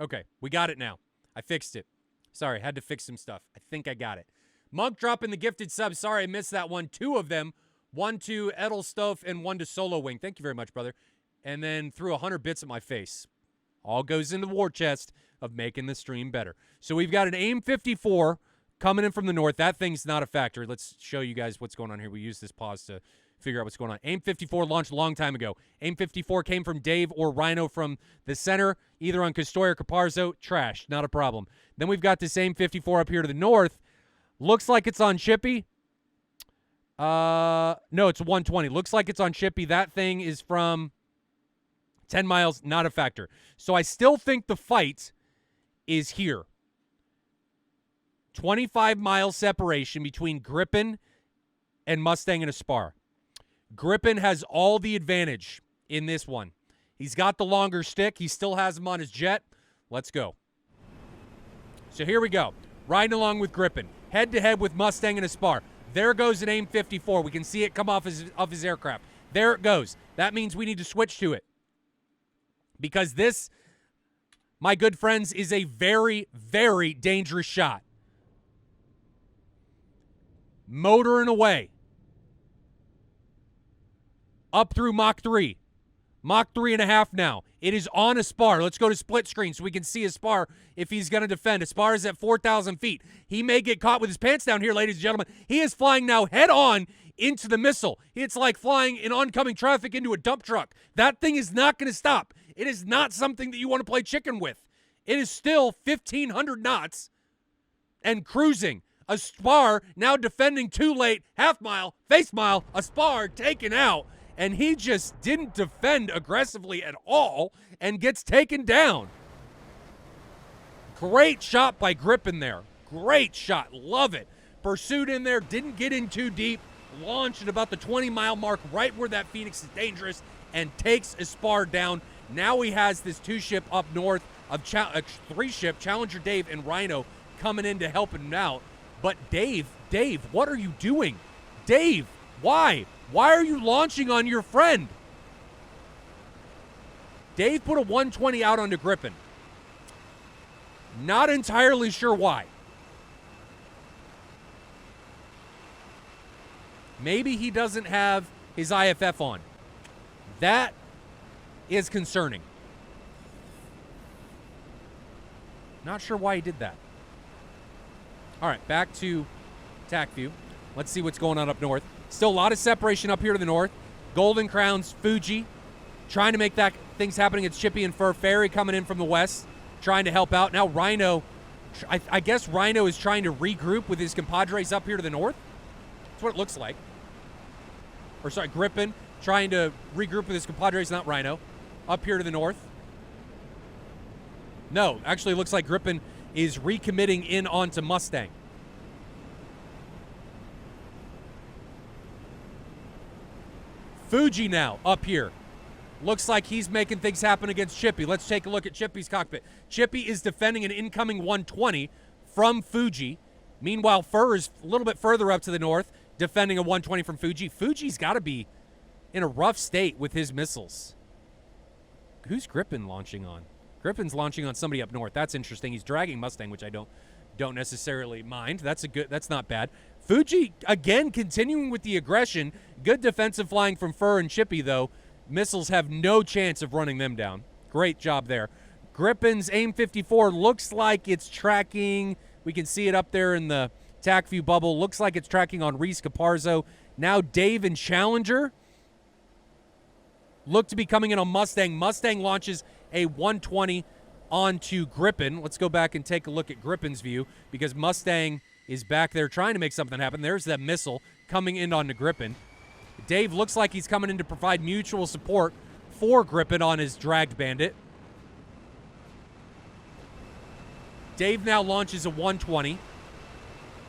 Okay, we got it now. I fixed it. Sorry, had to fix some stuff. I think I got it. Monk dropping the gifted sub. Sorry, I missed that one. 2 of them. 1 to Edelstoff and 1 to Solo Wing. Thank you very much, brother. And then threw 100 bits at my face. All goes into the war chest of making the stream better. So we've got an AIM-54 coming in from the north. That thing's not a factor. Let's show you guys what's going on here. We use this pause to figure out what's going on. AIM-54 launched a long time ago. AIM-54 came from Dave or Rhino from the center, either on Castoy or Caparzo. Trash, not a problem. Then we've got this AIM-54 up here to the north. Looks like it's on Chippy. No, it's 120. Looks like it's on Chippy. That thing is from 10 miles, not a factor. So I still think the fight is here. 25-mile separation between Grippen and Mustang and Aspar. Grippen has all the advantage in this one. He's got the longer stick. He still has him on his jet. Let's go. So here we go. Riding along with Gripen. Head-to-head with Mustang and a spar. There goes an AIM-54. We can see it come off his aircraft. There it goes. That means we need to switch to it. Because this, my good friends, is a very, very dangerous shot. Motoring away. Up through Mach 3. Mach 3.5 now. It is on a spar. Let's go to split screen so we can see a spar if he's going to defend. A spar is at 4,000 feet. He may get caught with his pants down here, ladies and gentlemen. He is flying now head on into the missile. It's like flying in oncoming traffic into a dump truck. That thing is not going to stop. It is not something that you want to play chicken with. It is still 1,500 knots and cruising. A spar now defending too late. Half mile, face mile, a spar taken out. And he just didn't defend aggressively at all and gets taken down. Great shot by Gripen there. Great shot. Love it. Pursued in there. Didn't get in too deep. Launched at about the 20-mile mark right where that Phoenix is dangerous and takes a spar down. Now he has this two-ship up north of three-ship, Challenger Dave and Rhino coming in to help him out. But Dave, what are you doing? Dave, why? Why are you launching on your friend? Dave put a 120 out onto Gripen. Not entirely sure why. Maybe he doesn't have his IFF on. That is concerning. Not sure why he did that. All right, back to TAC view. Let's see what's going on up north. Still a lot of separation up here to the north. Golden Crowns, Fuji, trying to make that things happening. It's Chippy and Fur. Ferry coming in from the west, trying to help out. Now Rhino, I guess Rhino is trying to regroup with his compadres up here to the north. That's what it looks like. Or sorry, Gripen trying to regroup with his compadres, not Rhino, up here to the north. No, actually it looks like Gripen is recommitting in onto Mustang. Fuji now up here. Looks like he's making things happen against Chippy. Let's take a look at Chippy's cockpit. Chippy is defending an incoming 120 from Fuji. Meanwhile, Fur is a little bit further up to the north, defending a 120 from Fuji. Fuji's got to be in a rough state with his missiles. Who's Gripen launching on? Gripen's launching on somebody up north. That's interesting. He's dragging Mustang, which I don't necessarily mind. That's not bad. Fuji, again, continuing with the aggression. Good defensive flying from Fur and Chippy, though. Missiles have no chance of running them down. Great job there. Gripen's AIM-54 looks like it's tracking. We can see it up there in the TAC view bubble. Looks like it's tracking on Reese Caparzo. Now Dave and Challenger look to be coming in on Mustang. Mustang launches a 120 onto Gripen. Let's go back and take a look at Gripen's view because Mustang is back there trying to make something happen. There's that missile coming in onto Gripen. Dave looks like he's coming in to provide mutual support for Gripen on his dragged bandit. Dave now launches a 120.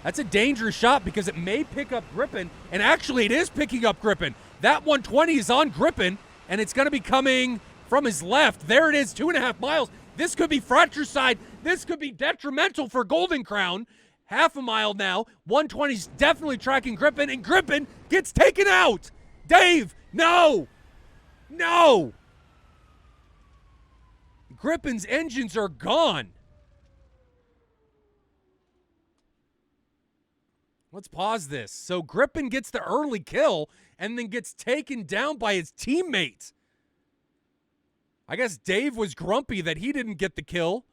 That's a dangerous shot because it may pick up Gripen, and actually it is picking up Gripen. That 120 is on Gripen, and it's going to be coming from his left. There it is, 2.5 miles. This could be fratricide. This could be detrimental for Golden Crown. Half a mile now. 120's definitely tracking Gripen, and Gripen gets taken out. Dave, no! No! Gripen's engines are gone. Let's pause this. So Gripen gets the early kill and then gets taken down by his teammate. I guess Dave was grumpy that he didn't get the kill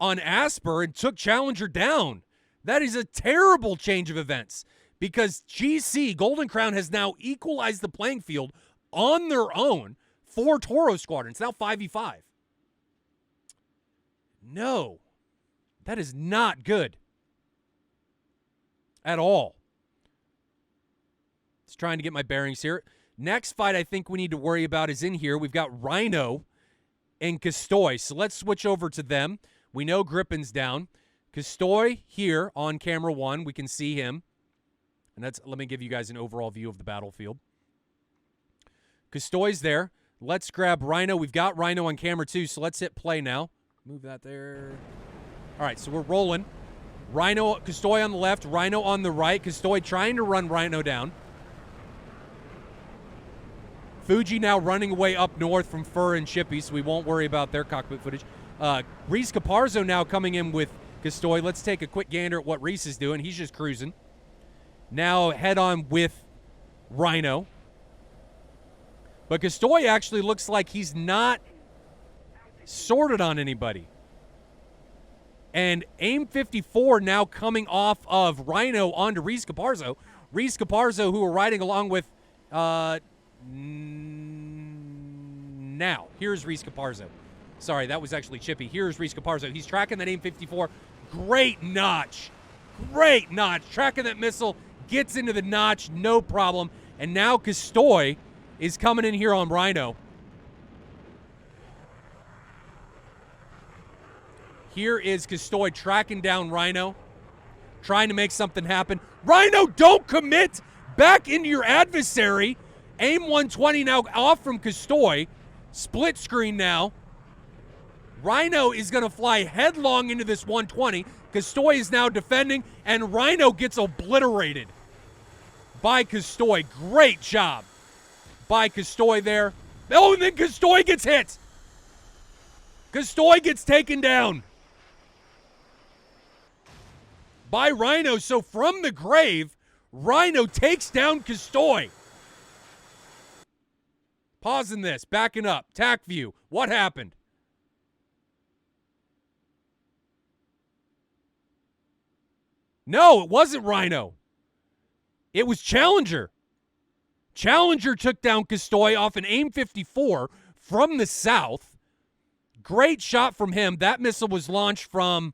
on Asper and took Challenger down. That is a terrible change of events because GC, Golden Crown, has now equalized the playing field on their own for Toro Squadron. It's now 5v5. No, that is not good at all. Just trying to get my bearings here. Next fight I think we need to worry about is in here. We've got Rhino and Castoy. So let's switch over to them. We know Gripen's down. Castoy here on camera 1. We can see him. And let me give you guys an overall view of the battlefield. Castoy's there. Let's grab Rhino. We've got Rhino on camera too, so let's hit play now. Move that there. All right, so we're rolling. Rhino, Custoy on the left, Rhino on the right. Custoy trying to run Rhino down. Fuji now running away up north from Fur and Chippy, so we won't worry about their cockpit footage. Reese Caparzo now coming in with Custoy. Let's take a quick gander at what Reese is doing. He's just cruising. Now head on with Rhino. But Custoy actually looks like he's not sorted on anybody. And AIM 54 now coming off of Rhino onto Reese Caparzo. Reese Caparzo, who we're riding along with now. Here's Reese Caparzo. Sorry, that was actually Chippy. Here's Reese Caparzo. He's tracking that AIM 54. Great notch. Great notch. Tracking that missile. Gets into the notch. No problem. And now Custoy is coming in here on Rhino. Here is Custoy tracking down Rhino. Trying to make something happen. Rhino, don't commit back into your adversary. AIM 120 now off from Custoy. Split screen now. Rhino is going to fly headlong into this 120. Custoy is now defending, and Rhino gets obliterated by Custoy. Great job by Custoy there. Oh, and then Custoy gets hit. Custoy gets taken down by Rhino. So from the grave, Rhino takes down Custoy. Pausing this, backing up, tack view. What happened? No, it wasn't Rhino. It was Challenger. Challenger took down Custoy off an AIM 54 from the south. Great shot from him. That missile was launched from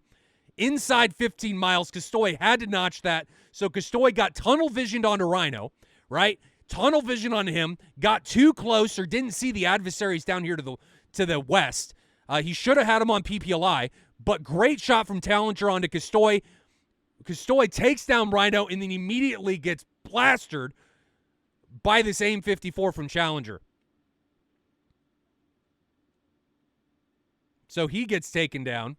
inside 15 miles. Custoy had to notch that. So Custoy got tunnel visioned onto Rhino, right? Tunnel vision on him, got too close or didn't see the adversaries down here to the west. He should have had him on PPLI, but great shot from Challenger onto Custoy. Custoy takes down Rhino and then immediately gets plastered by this AIM 54 from Challenger. So he gets taken down.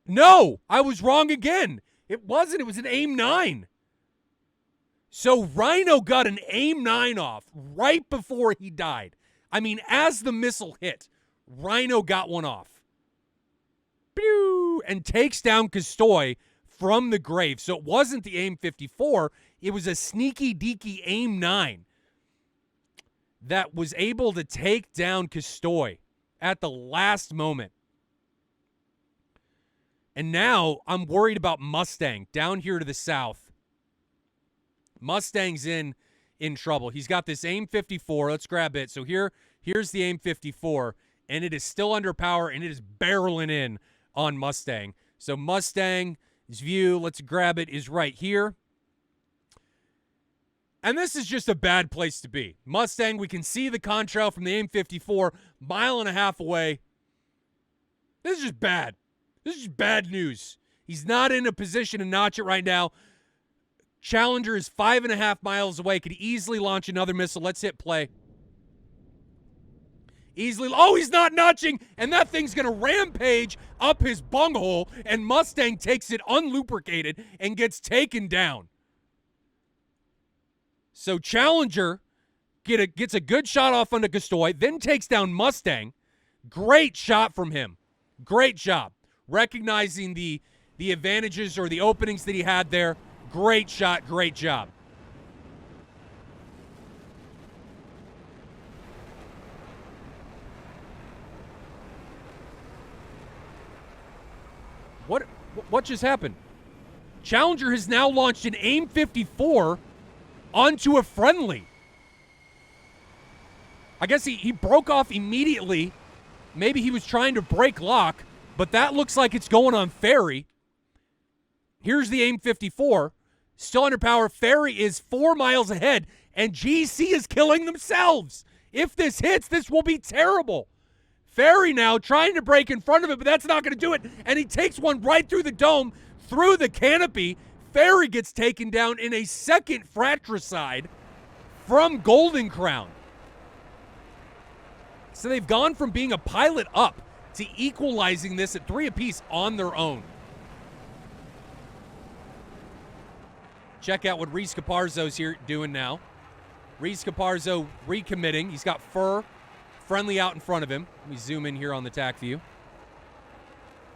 No, I was wrong again. It wasn't. It was an AIM 9. So Rhino got an AIM 9 off right before he died. I mean, as the missile hit, Rhino got one off. Pew! And takes down Custoy from the grave. So it wasn't the AIM 54. It was a sneaky deaky AIM 9 that was able to take down Custoy at the last moment. And now I'm worried about Mustang down here to the south. Mustang's in trouble. He's got this AIM 54. Let's grab it. So here's the AIM 54, and it is still under power, and it is barreling in on Mustang. So Mustang's view, let's grab it, is right here. And this is just a bad place to be. Mustang, we can see the contrail from the AIM 54, mile and a half away. This is just bad. This is just bad news. He's not in a position to notch it right now. Challenger is 5.5 miles away. Could easily launch another missile. Let's hit play. Easily. Oh, he's not notching, and that thing's going to rampage up his bunghole, and Mustang takes it unlubricated and gets taken down. So Challenger gets a good shot off onto Custoy, then takes down Mustang. Great shot from him. Great job. Recognizing the advantages or the openings that he had there. Great shot, great job. What just happened? Challenger has now launched an AIM 54 onto a friendly. I guess he broke off immediately. Maybe he was trying to break lock, but that looks like it's going on Ferry. Here's the AIM 54. Still under power. Ferry is 4 miles ahead, and GC is killing themselves. If this hits, this will be terrible. Ferry now trying to break in front of it, but that's not going to do it, and he takes one right through the dome, through the canopy. Ferry gets taken down in a second fratricide from Golden Crown. So they've gone from being a pilot up to equalizing this at 3 apiece on their own. Check out what Reese Caparzo's here doing now. Reese Caparzo recommitting. He's got Fur friendly out in front of him. Let me zoom in here on the TAC view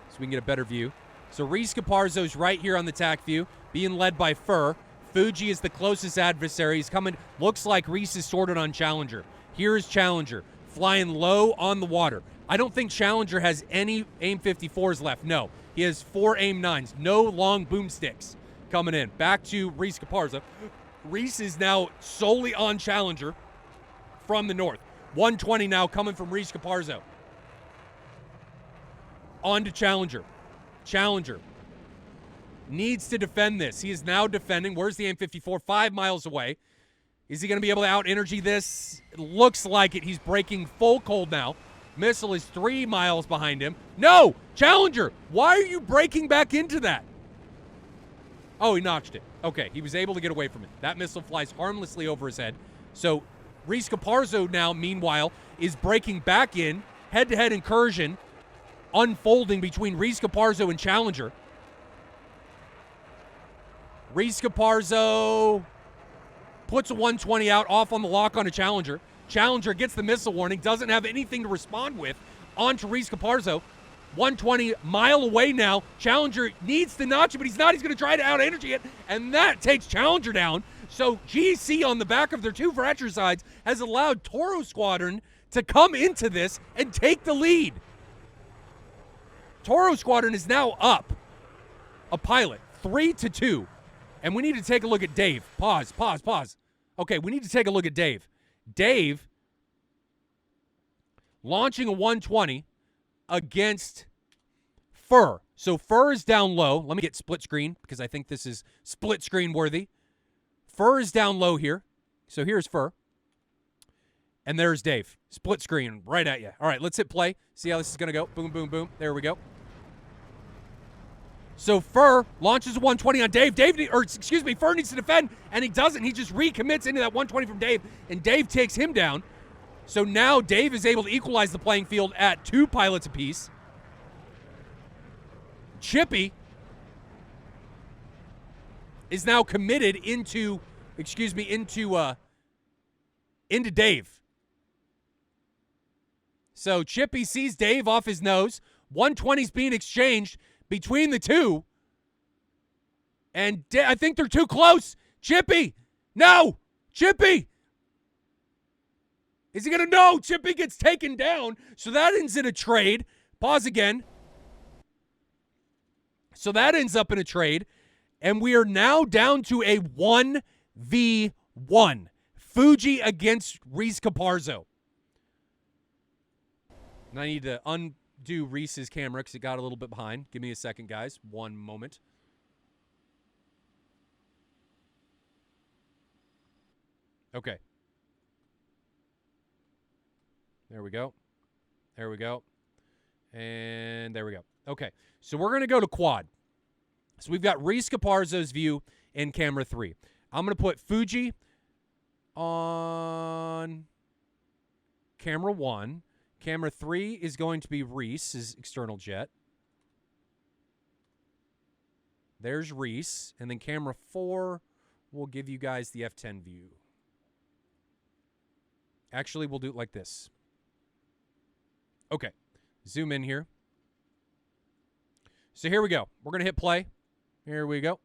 so we can get a better view. So Reese Caparzo's right here on the TAC view, being led by Fur. Fuji is the closest adversary. He's coming. Looks like Reese is sorted on Challenger. Here's Challenger, flying low on the water. I don't think Challenger has any AIM-54s left. No, he has 4 AIM-9s. No long boomsticks coming in. Back to Reese Caparzo. Reese is now solely on Challenger from the north. 120 now coming from Reese Caparzo. On to Challenger. Challenger needs to defend this. He is now defending. Where's the AIM-54? 5 miles away. Is he going to be able to out-energy this? It looks like it. He's breaking full cold now. Missile is 3 miles behind him. No! Challenger! Why are you breaking back into that? Oh, he notched it. Okay, he was able to get away from it. That missile flies harmlessly over his head. So Reese Caparzo now, meanwhile, is breaking back in. Head-to-head incursion unfolding between Reese Caparzo and Challenger. Reese Caparzo puts a 120 out off on the lock on a Challenger. Challenger gets the missile warning, doesn't have anything to respond with. On to Reese Caparzo. 120 mile away now. Challenger needs to notch it, but he's not. He's going to try to out-energy it, and that takes Challenger down. So GC on the back of their 2 fratricides has allowed TORO Squadron to come into this and take the lead. TORO Squadron is now up a pilot, 3-2. And we need to take a look at Dave. Pause. Okay, we need to take a look at Dave. Dave launching a 120 against Fur. So Fur is down low. Let me get split screen because I think this is split screen worthy. Fur is down low here. So here's Fur. And there's Dave. Split screen right at you. All right, let's hit play. See how this is going to go. Boom, boom, boom. There we go. So Fur launches a 120 on Dave. Fur needs to defend, and he doesn't. He just recommits into that 120 from Dave, and Dave takes him down. So now Dave is able to equalize the playing field at 2 pilots apiece. Chippy is now committed into Dave. So Chippy sees Dave off his nose. 120's being exchanged between the 2. And I think they're too close. Chippy! No! Chippy! Is he going to? No! Chippy gets taken down. So that ends in a trade. Pause again. So that ends up in a trade. And we are now down to a 1v1. Fuji against Reese Caparzo. And I need to undo Reese's camera because it got a little bit behind. Give me a second, guys. One moment. Okay. There we go. There we go. And there we go. Okay. So we're going to go to quad. So we've got Reese Caparzo's view in camera 3. I'm going to put Fuji on camera 1. Camera 3 is going to be Reese's external jet. There's Reese. And then camera 4 will give you guys the F-10 view. Actually, we'll do it like this. Okay. Zoom in here. So here we go. We're going to hit play. Here we go.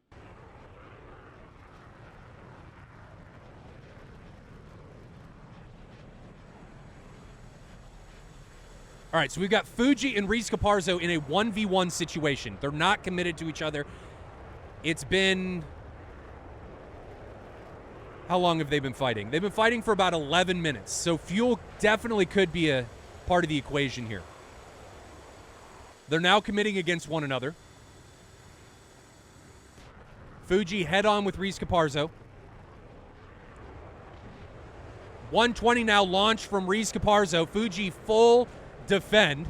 All right, so we've got Fuji and Reese Caparzo in a 1v1 situation. They're not committed to each other. It's been... How long have they been fighting? They've been fighting for about 11 minutes. So fuel definitely could be a part of the equation here. They're now committing against one another. Fuji head-on with Reese Caparzo. 120 now launched from Reese Caparzo. Fuji full defend.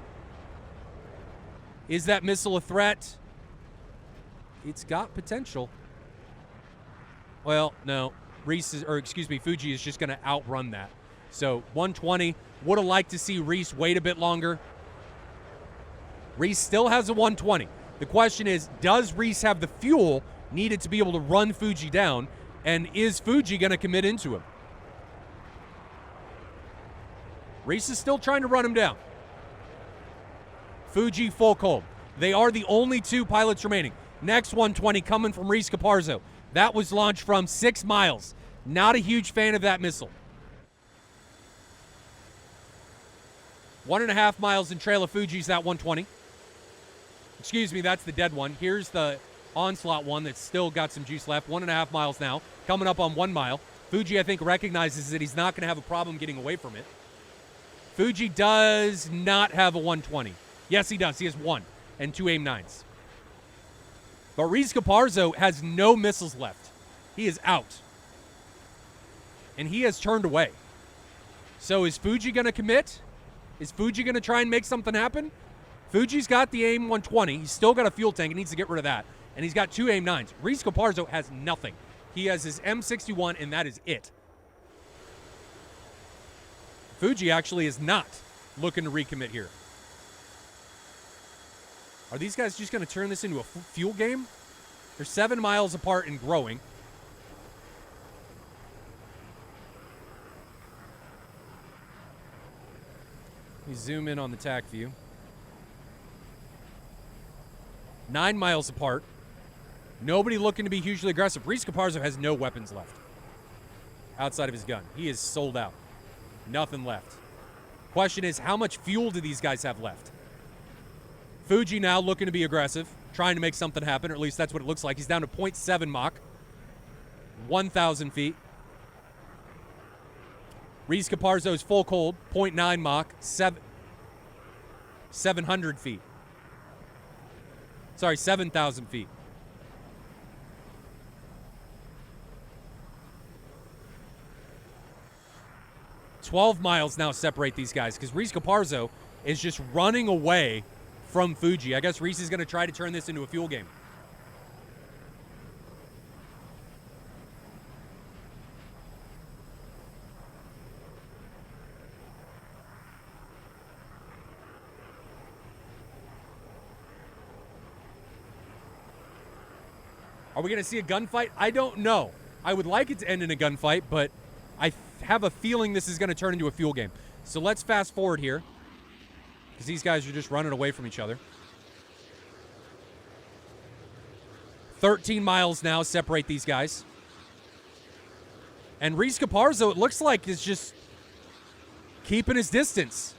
Is that missile a threat? It's got potential. Well, no. Fuji is just going to outrun that. So 120. Would have liked to see Reese wait a bit longer. Reese still has a 120. The question is, does Reese have the fuel needed to be able to run Fuji down? And is Fuji going to commit into him? Reese is still trying to run him down. Fuji full cold. They are the only two pilots remaining. Next 120 coming from Reese Caparzo. That was launched from 6 miles. Not a huge fan of that missile. 1.5 miles in trail of Fuji's that 120. Excuse me, that's the dead one. Here's the onslaught one that's still got some juice left. 1.5 miles now. Coming up on 1 mile. Fuji, I think, recognizes that he's not going to have a problem getting away from it. Fuji does not have a 120. Yes, he does. He has 1 and 2 AIM-9s. But Reese Caparzo has no missiles left. He is out. And he has turned away. So is Fuji going to commit? Is Fuji going to try and make something happen? Fuji's got the AIM-120. He's still got a fuel tank. He needs to get rid of that. And he's got 2 AIM-9s. Reese Caparzo has nothing. He has his M61, and that is it. Fuji actually is not looking to recommit here. Are these guys just going to turn this into a fuel game? They're 7 miles apart and growing. We zoom in on the TAC view. 9 miles apart. Nobody looking to be hugely aggressive. Reese Caparzo has no weapons left outside of his gun. He is sold out. Nothing left. Question is, how much fuel do these guys have left? Fuji now looking to be aggressive, trying to make something happen, or at least that's what it looks like. He's down to 0.7 Mach, 1,000 feet. Reese Caparzo's full cold, 0.9 Mach, 700 feet. Sorry, 7,000 feet. $12 miles now separate these guys because Reese Caparzo is just running away from Fuji. I guess Reese is going to try to turn this into a fuel game. Are we going to see a gunfight? I don't know. I would like it to end in a gunfight, but I have a feeling this is going to turn into a fuel game. So let's fast forward here, because these guys are just running away from each other. 13 miles now separate these guys. And Reese Caparzo, it looks like, is just keeping his distance.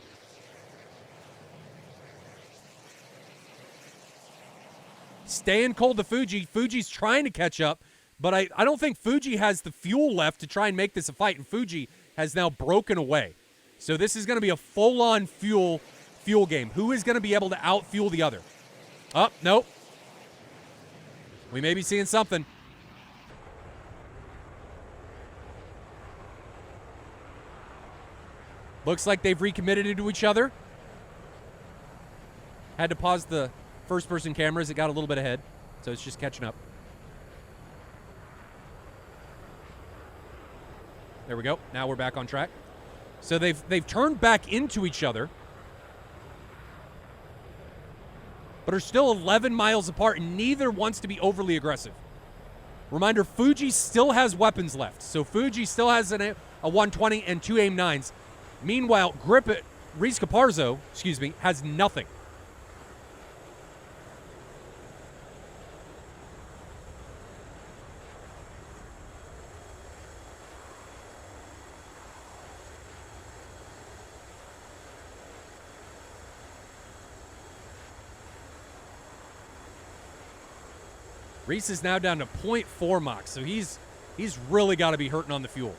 Staying cold to Fuji. Fuji's trying to catch up, but I don't think Fuji has the fuel left to try and make this a fight, and Fuji has now broken away. So this is going to be a full-on fuel game. Who is going to be able to out-fuel the other? Oh, nope. We may be seeing something. Looks like they've recommitted into each other. Had to pause the first-person cameras. It got a little bit ahead, so it's just catching up. There we go. Now we're back on track. So they've turned back into each other, but are still 11 miles apart, and neither wants to be overly aggressive. Reminder, Fuji still has weapons left. So Fuji still has a 120 and 2 AIM-9s. Meanwhile, Reese Caparzo, has nothing. Reese is now down to 0.4 Mach, so he's really got to be hurting on the fuel.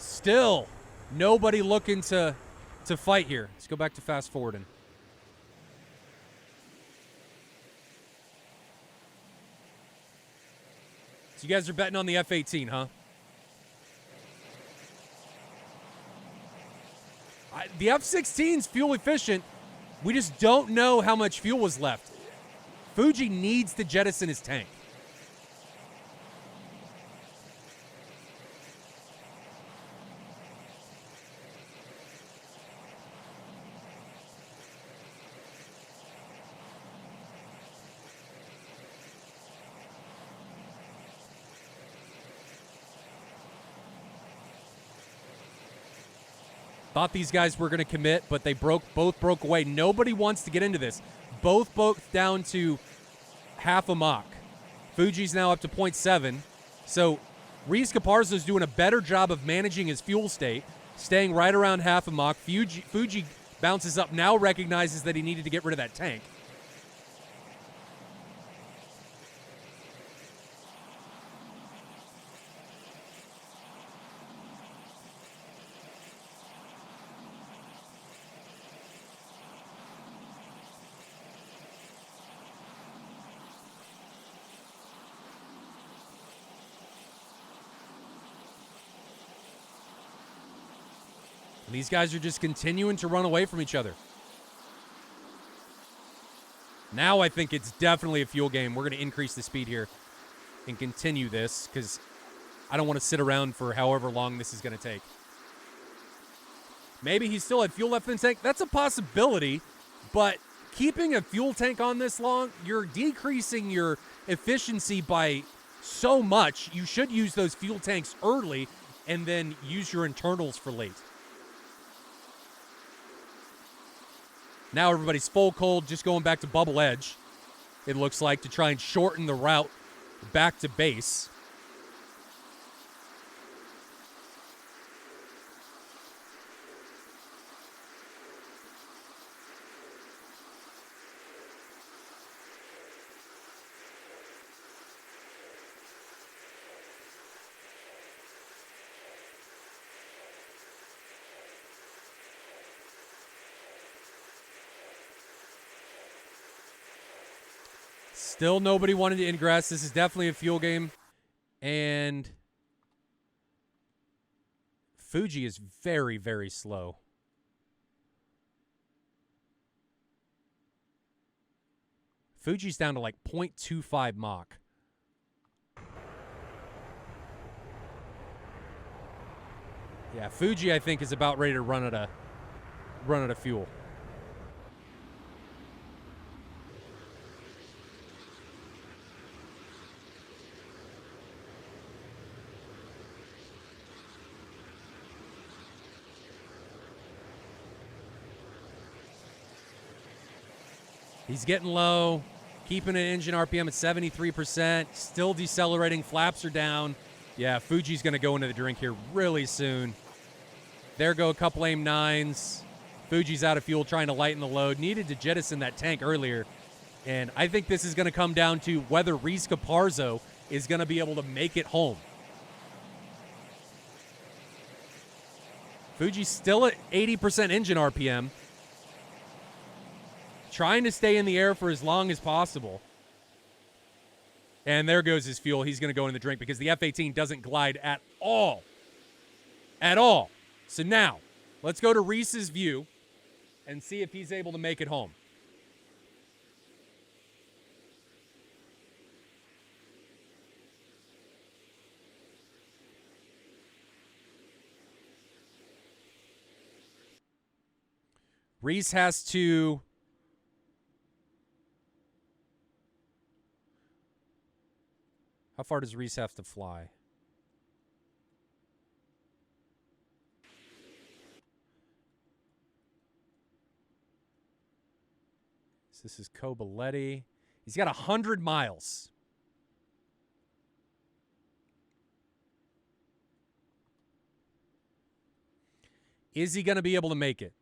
Still, nobody looking to fight here. Let's go back to fast forwarding. So you guys are betting on the F-18, huh? The F-16's fuel efficient. We just don't know how much fuel was left. Fuji needs to jettison his tank. Thought these guys were going to commit, but they both broke away. Nobody wants to get into this. Both down to half a Mach. Fuji's now up to 0.7. So Reese Caparzo's doing a better job of managing his fuel state, staying right around half a Mach. Fuji bounces up, now recognizes that he needed to get rid of that tank. And these guys are just continuing to run away from each other. Now I think it's definitely a fuel game. We're going to increase the speed here and continue this because I don't want to sit around for however long this is going to take. Maybe he still had fuel left in the tank. That's a possibility, but keeping a fuel tank on this long, you're decreasing your efficiency by so much. You should use those fuel tanks early and then use your internals for late. Now everybody's full cold, just going back to bubble edge, it looks like, to try and shorten the route back to base. Still nobody wanted to ingress. This is definitely a fuel game. And Fuji is very, very slow. Fuji's down to like 0.25 Mach. Yeah, Fuji, I think, is about ready to run out of fuel. He's getting low, keeping an engine RPM at 73%, still decelerating, flaps are down. Yeah, Fuji's going to go into the drink here really soon. There go a couple aim 9s. Fuji's out of fuel, trying to lighten the load. Needed to jettison that tank earlier. And I think this is going to come down to whether Reese Caparzo is going to be able to make it home. Fuji's still at 80% engine RPM. Trying to stay in the air for as long as possible. And there goes his fuel. He's going to go in the drink because the F-18 doesn't glide at all. At all. So now, let's go to Reese's view and see if he's able to make it home. Reese has to... How far does Reese have to fly? So this is Cobaletti. He's got 100 miles. Is he going to be able to make it?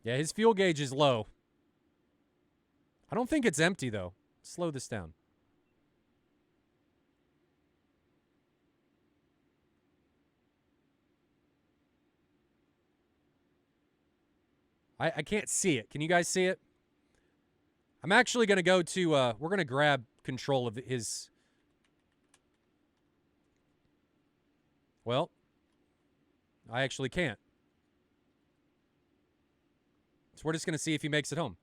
Yeah, his fuel gauge is low. I don't think it's empty, though. Slow this down. I can't see it. Can you guys see it? I'm actually going to go to, we're going to grab control of his. Well, I actually can't. So we're just going to see if he makes it home.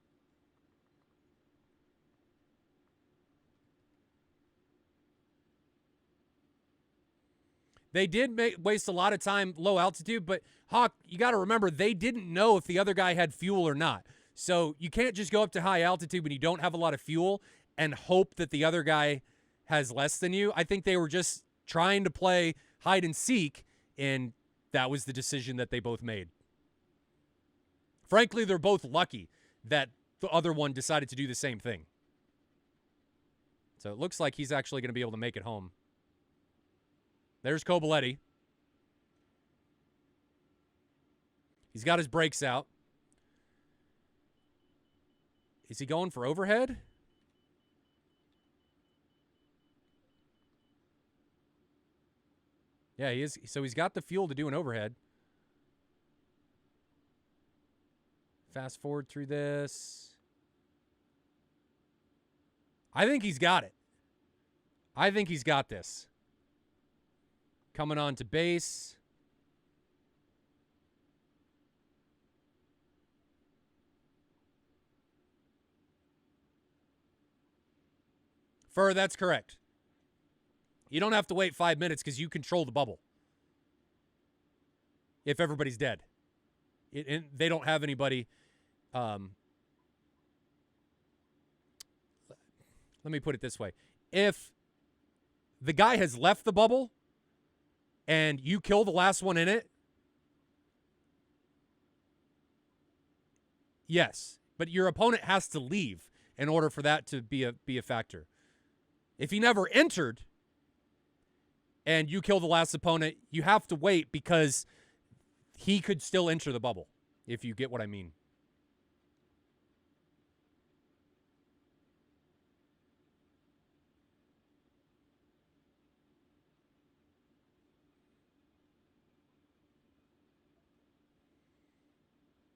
They did waste a lot of time low altitude, but Hawk, you got to remember, they didn't know if the other guy had fuel or not. So you can't just go up to high altitude when you don't have a lot of fuel and hope that the other guy has less than you. I think they were just trying to play hide and seek, and that was the decision that they both made. Frankly, they're both lucky that the other one decided to do the same thing. So it looks like he's actually going to be able to make it home. There's Coboletti. He's got his brakes out. Is he going for overhead? Yeah, he is. So he's got the fuel to do an overhead. Fast forward through this. I think he's got it. I think he's got this. Coming on to base. Fur, that's correct. You don't have to wait 5 minutes because you control the bubble. If everybody's dead. And they don't have anybody. Let me put it this way. If the guy has left the bubble and you kill the last one in it, yes. But your opponent has to leave in order for that to be a factor. If he never entered and you kill the last opponent, you have to wait because he could still enter the bubble, if you get what I mean.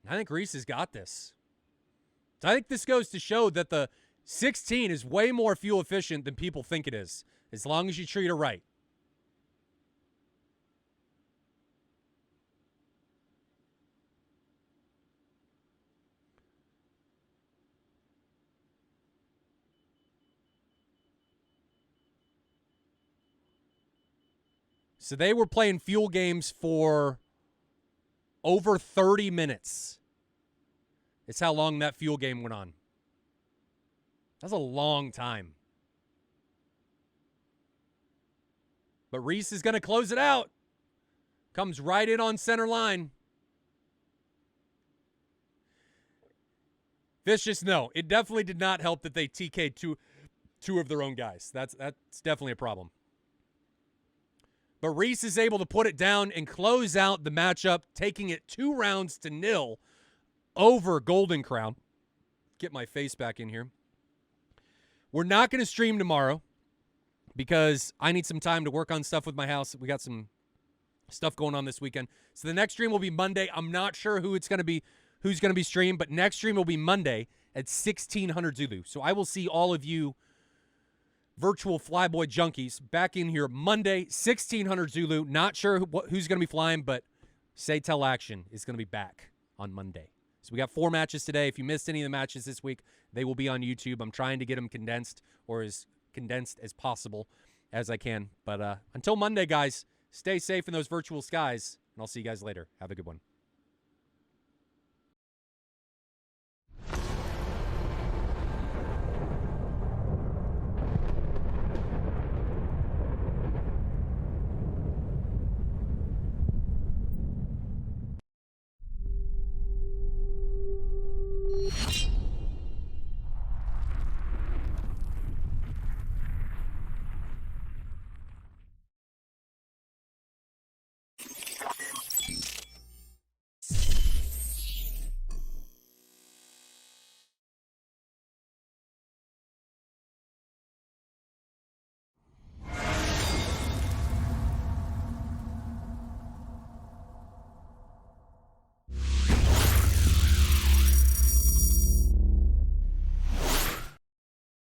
I think Reese has got this. I think this goes to show that the 16 is way more fuel efficient than people think it is, as long as you treat it right. So they were playing fuel games for over 30 minutes. It's how long that fuel game went on. That's a long time. But Reese is going to close it out. Comes right in on center line. Vicious, no. It definitely did not help that they TK'd two of their own guys. That's definitely a problem. But Reese is able to put it down and close out the matchup, taking it 2-0 over Golden Crown. Get my face back in here. We're not going to stream tomorrow because I need some time to work on stuff with my house. We got some stuff going on this weekend. So the next stream will be Monday. I'm not sure who's going to be streamed, but next stream will be Monday at 1600 Zulu. So I will see all of you virtual Flyboy junkies back in here Monday, 1600 Zulu. Not sure who's going to be flying, but SATAL action is going to be back on Monday. So we got 4 matches today. If you missed any of the matches this week, they will be on YouTube. I'm trying to get them condensed, or as condensed as possible as I can. But until Monday, guys, stay safe in those virtual skies, and I'll see you guys later. Have a good one.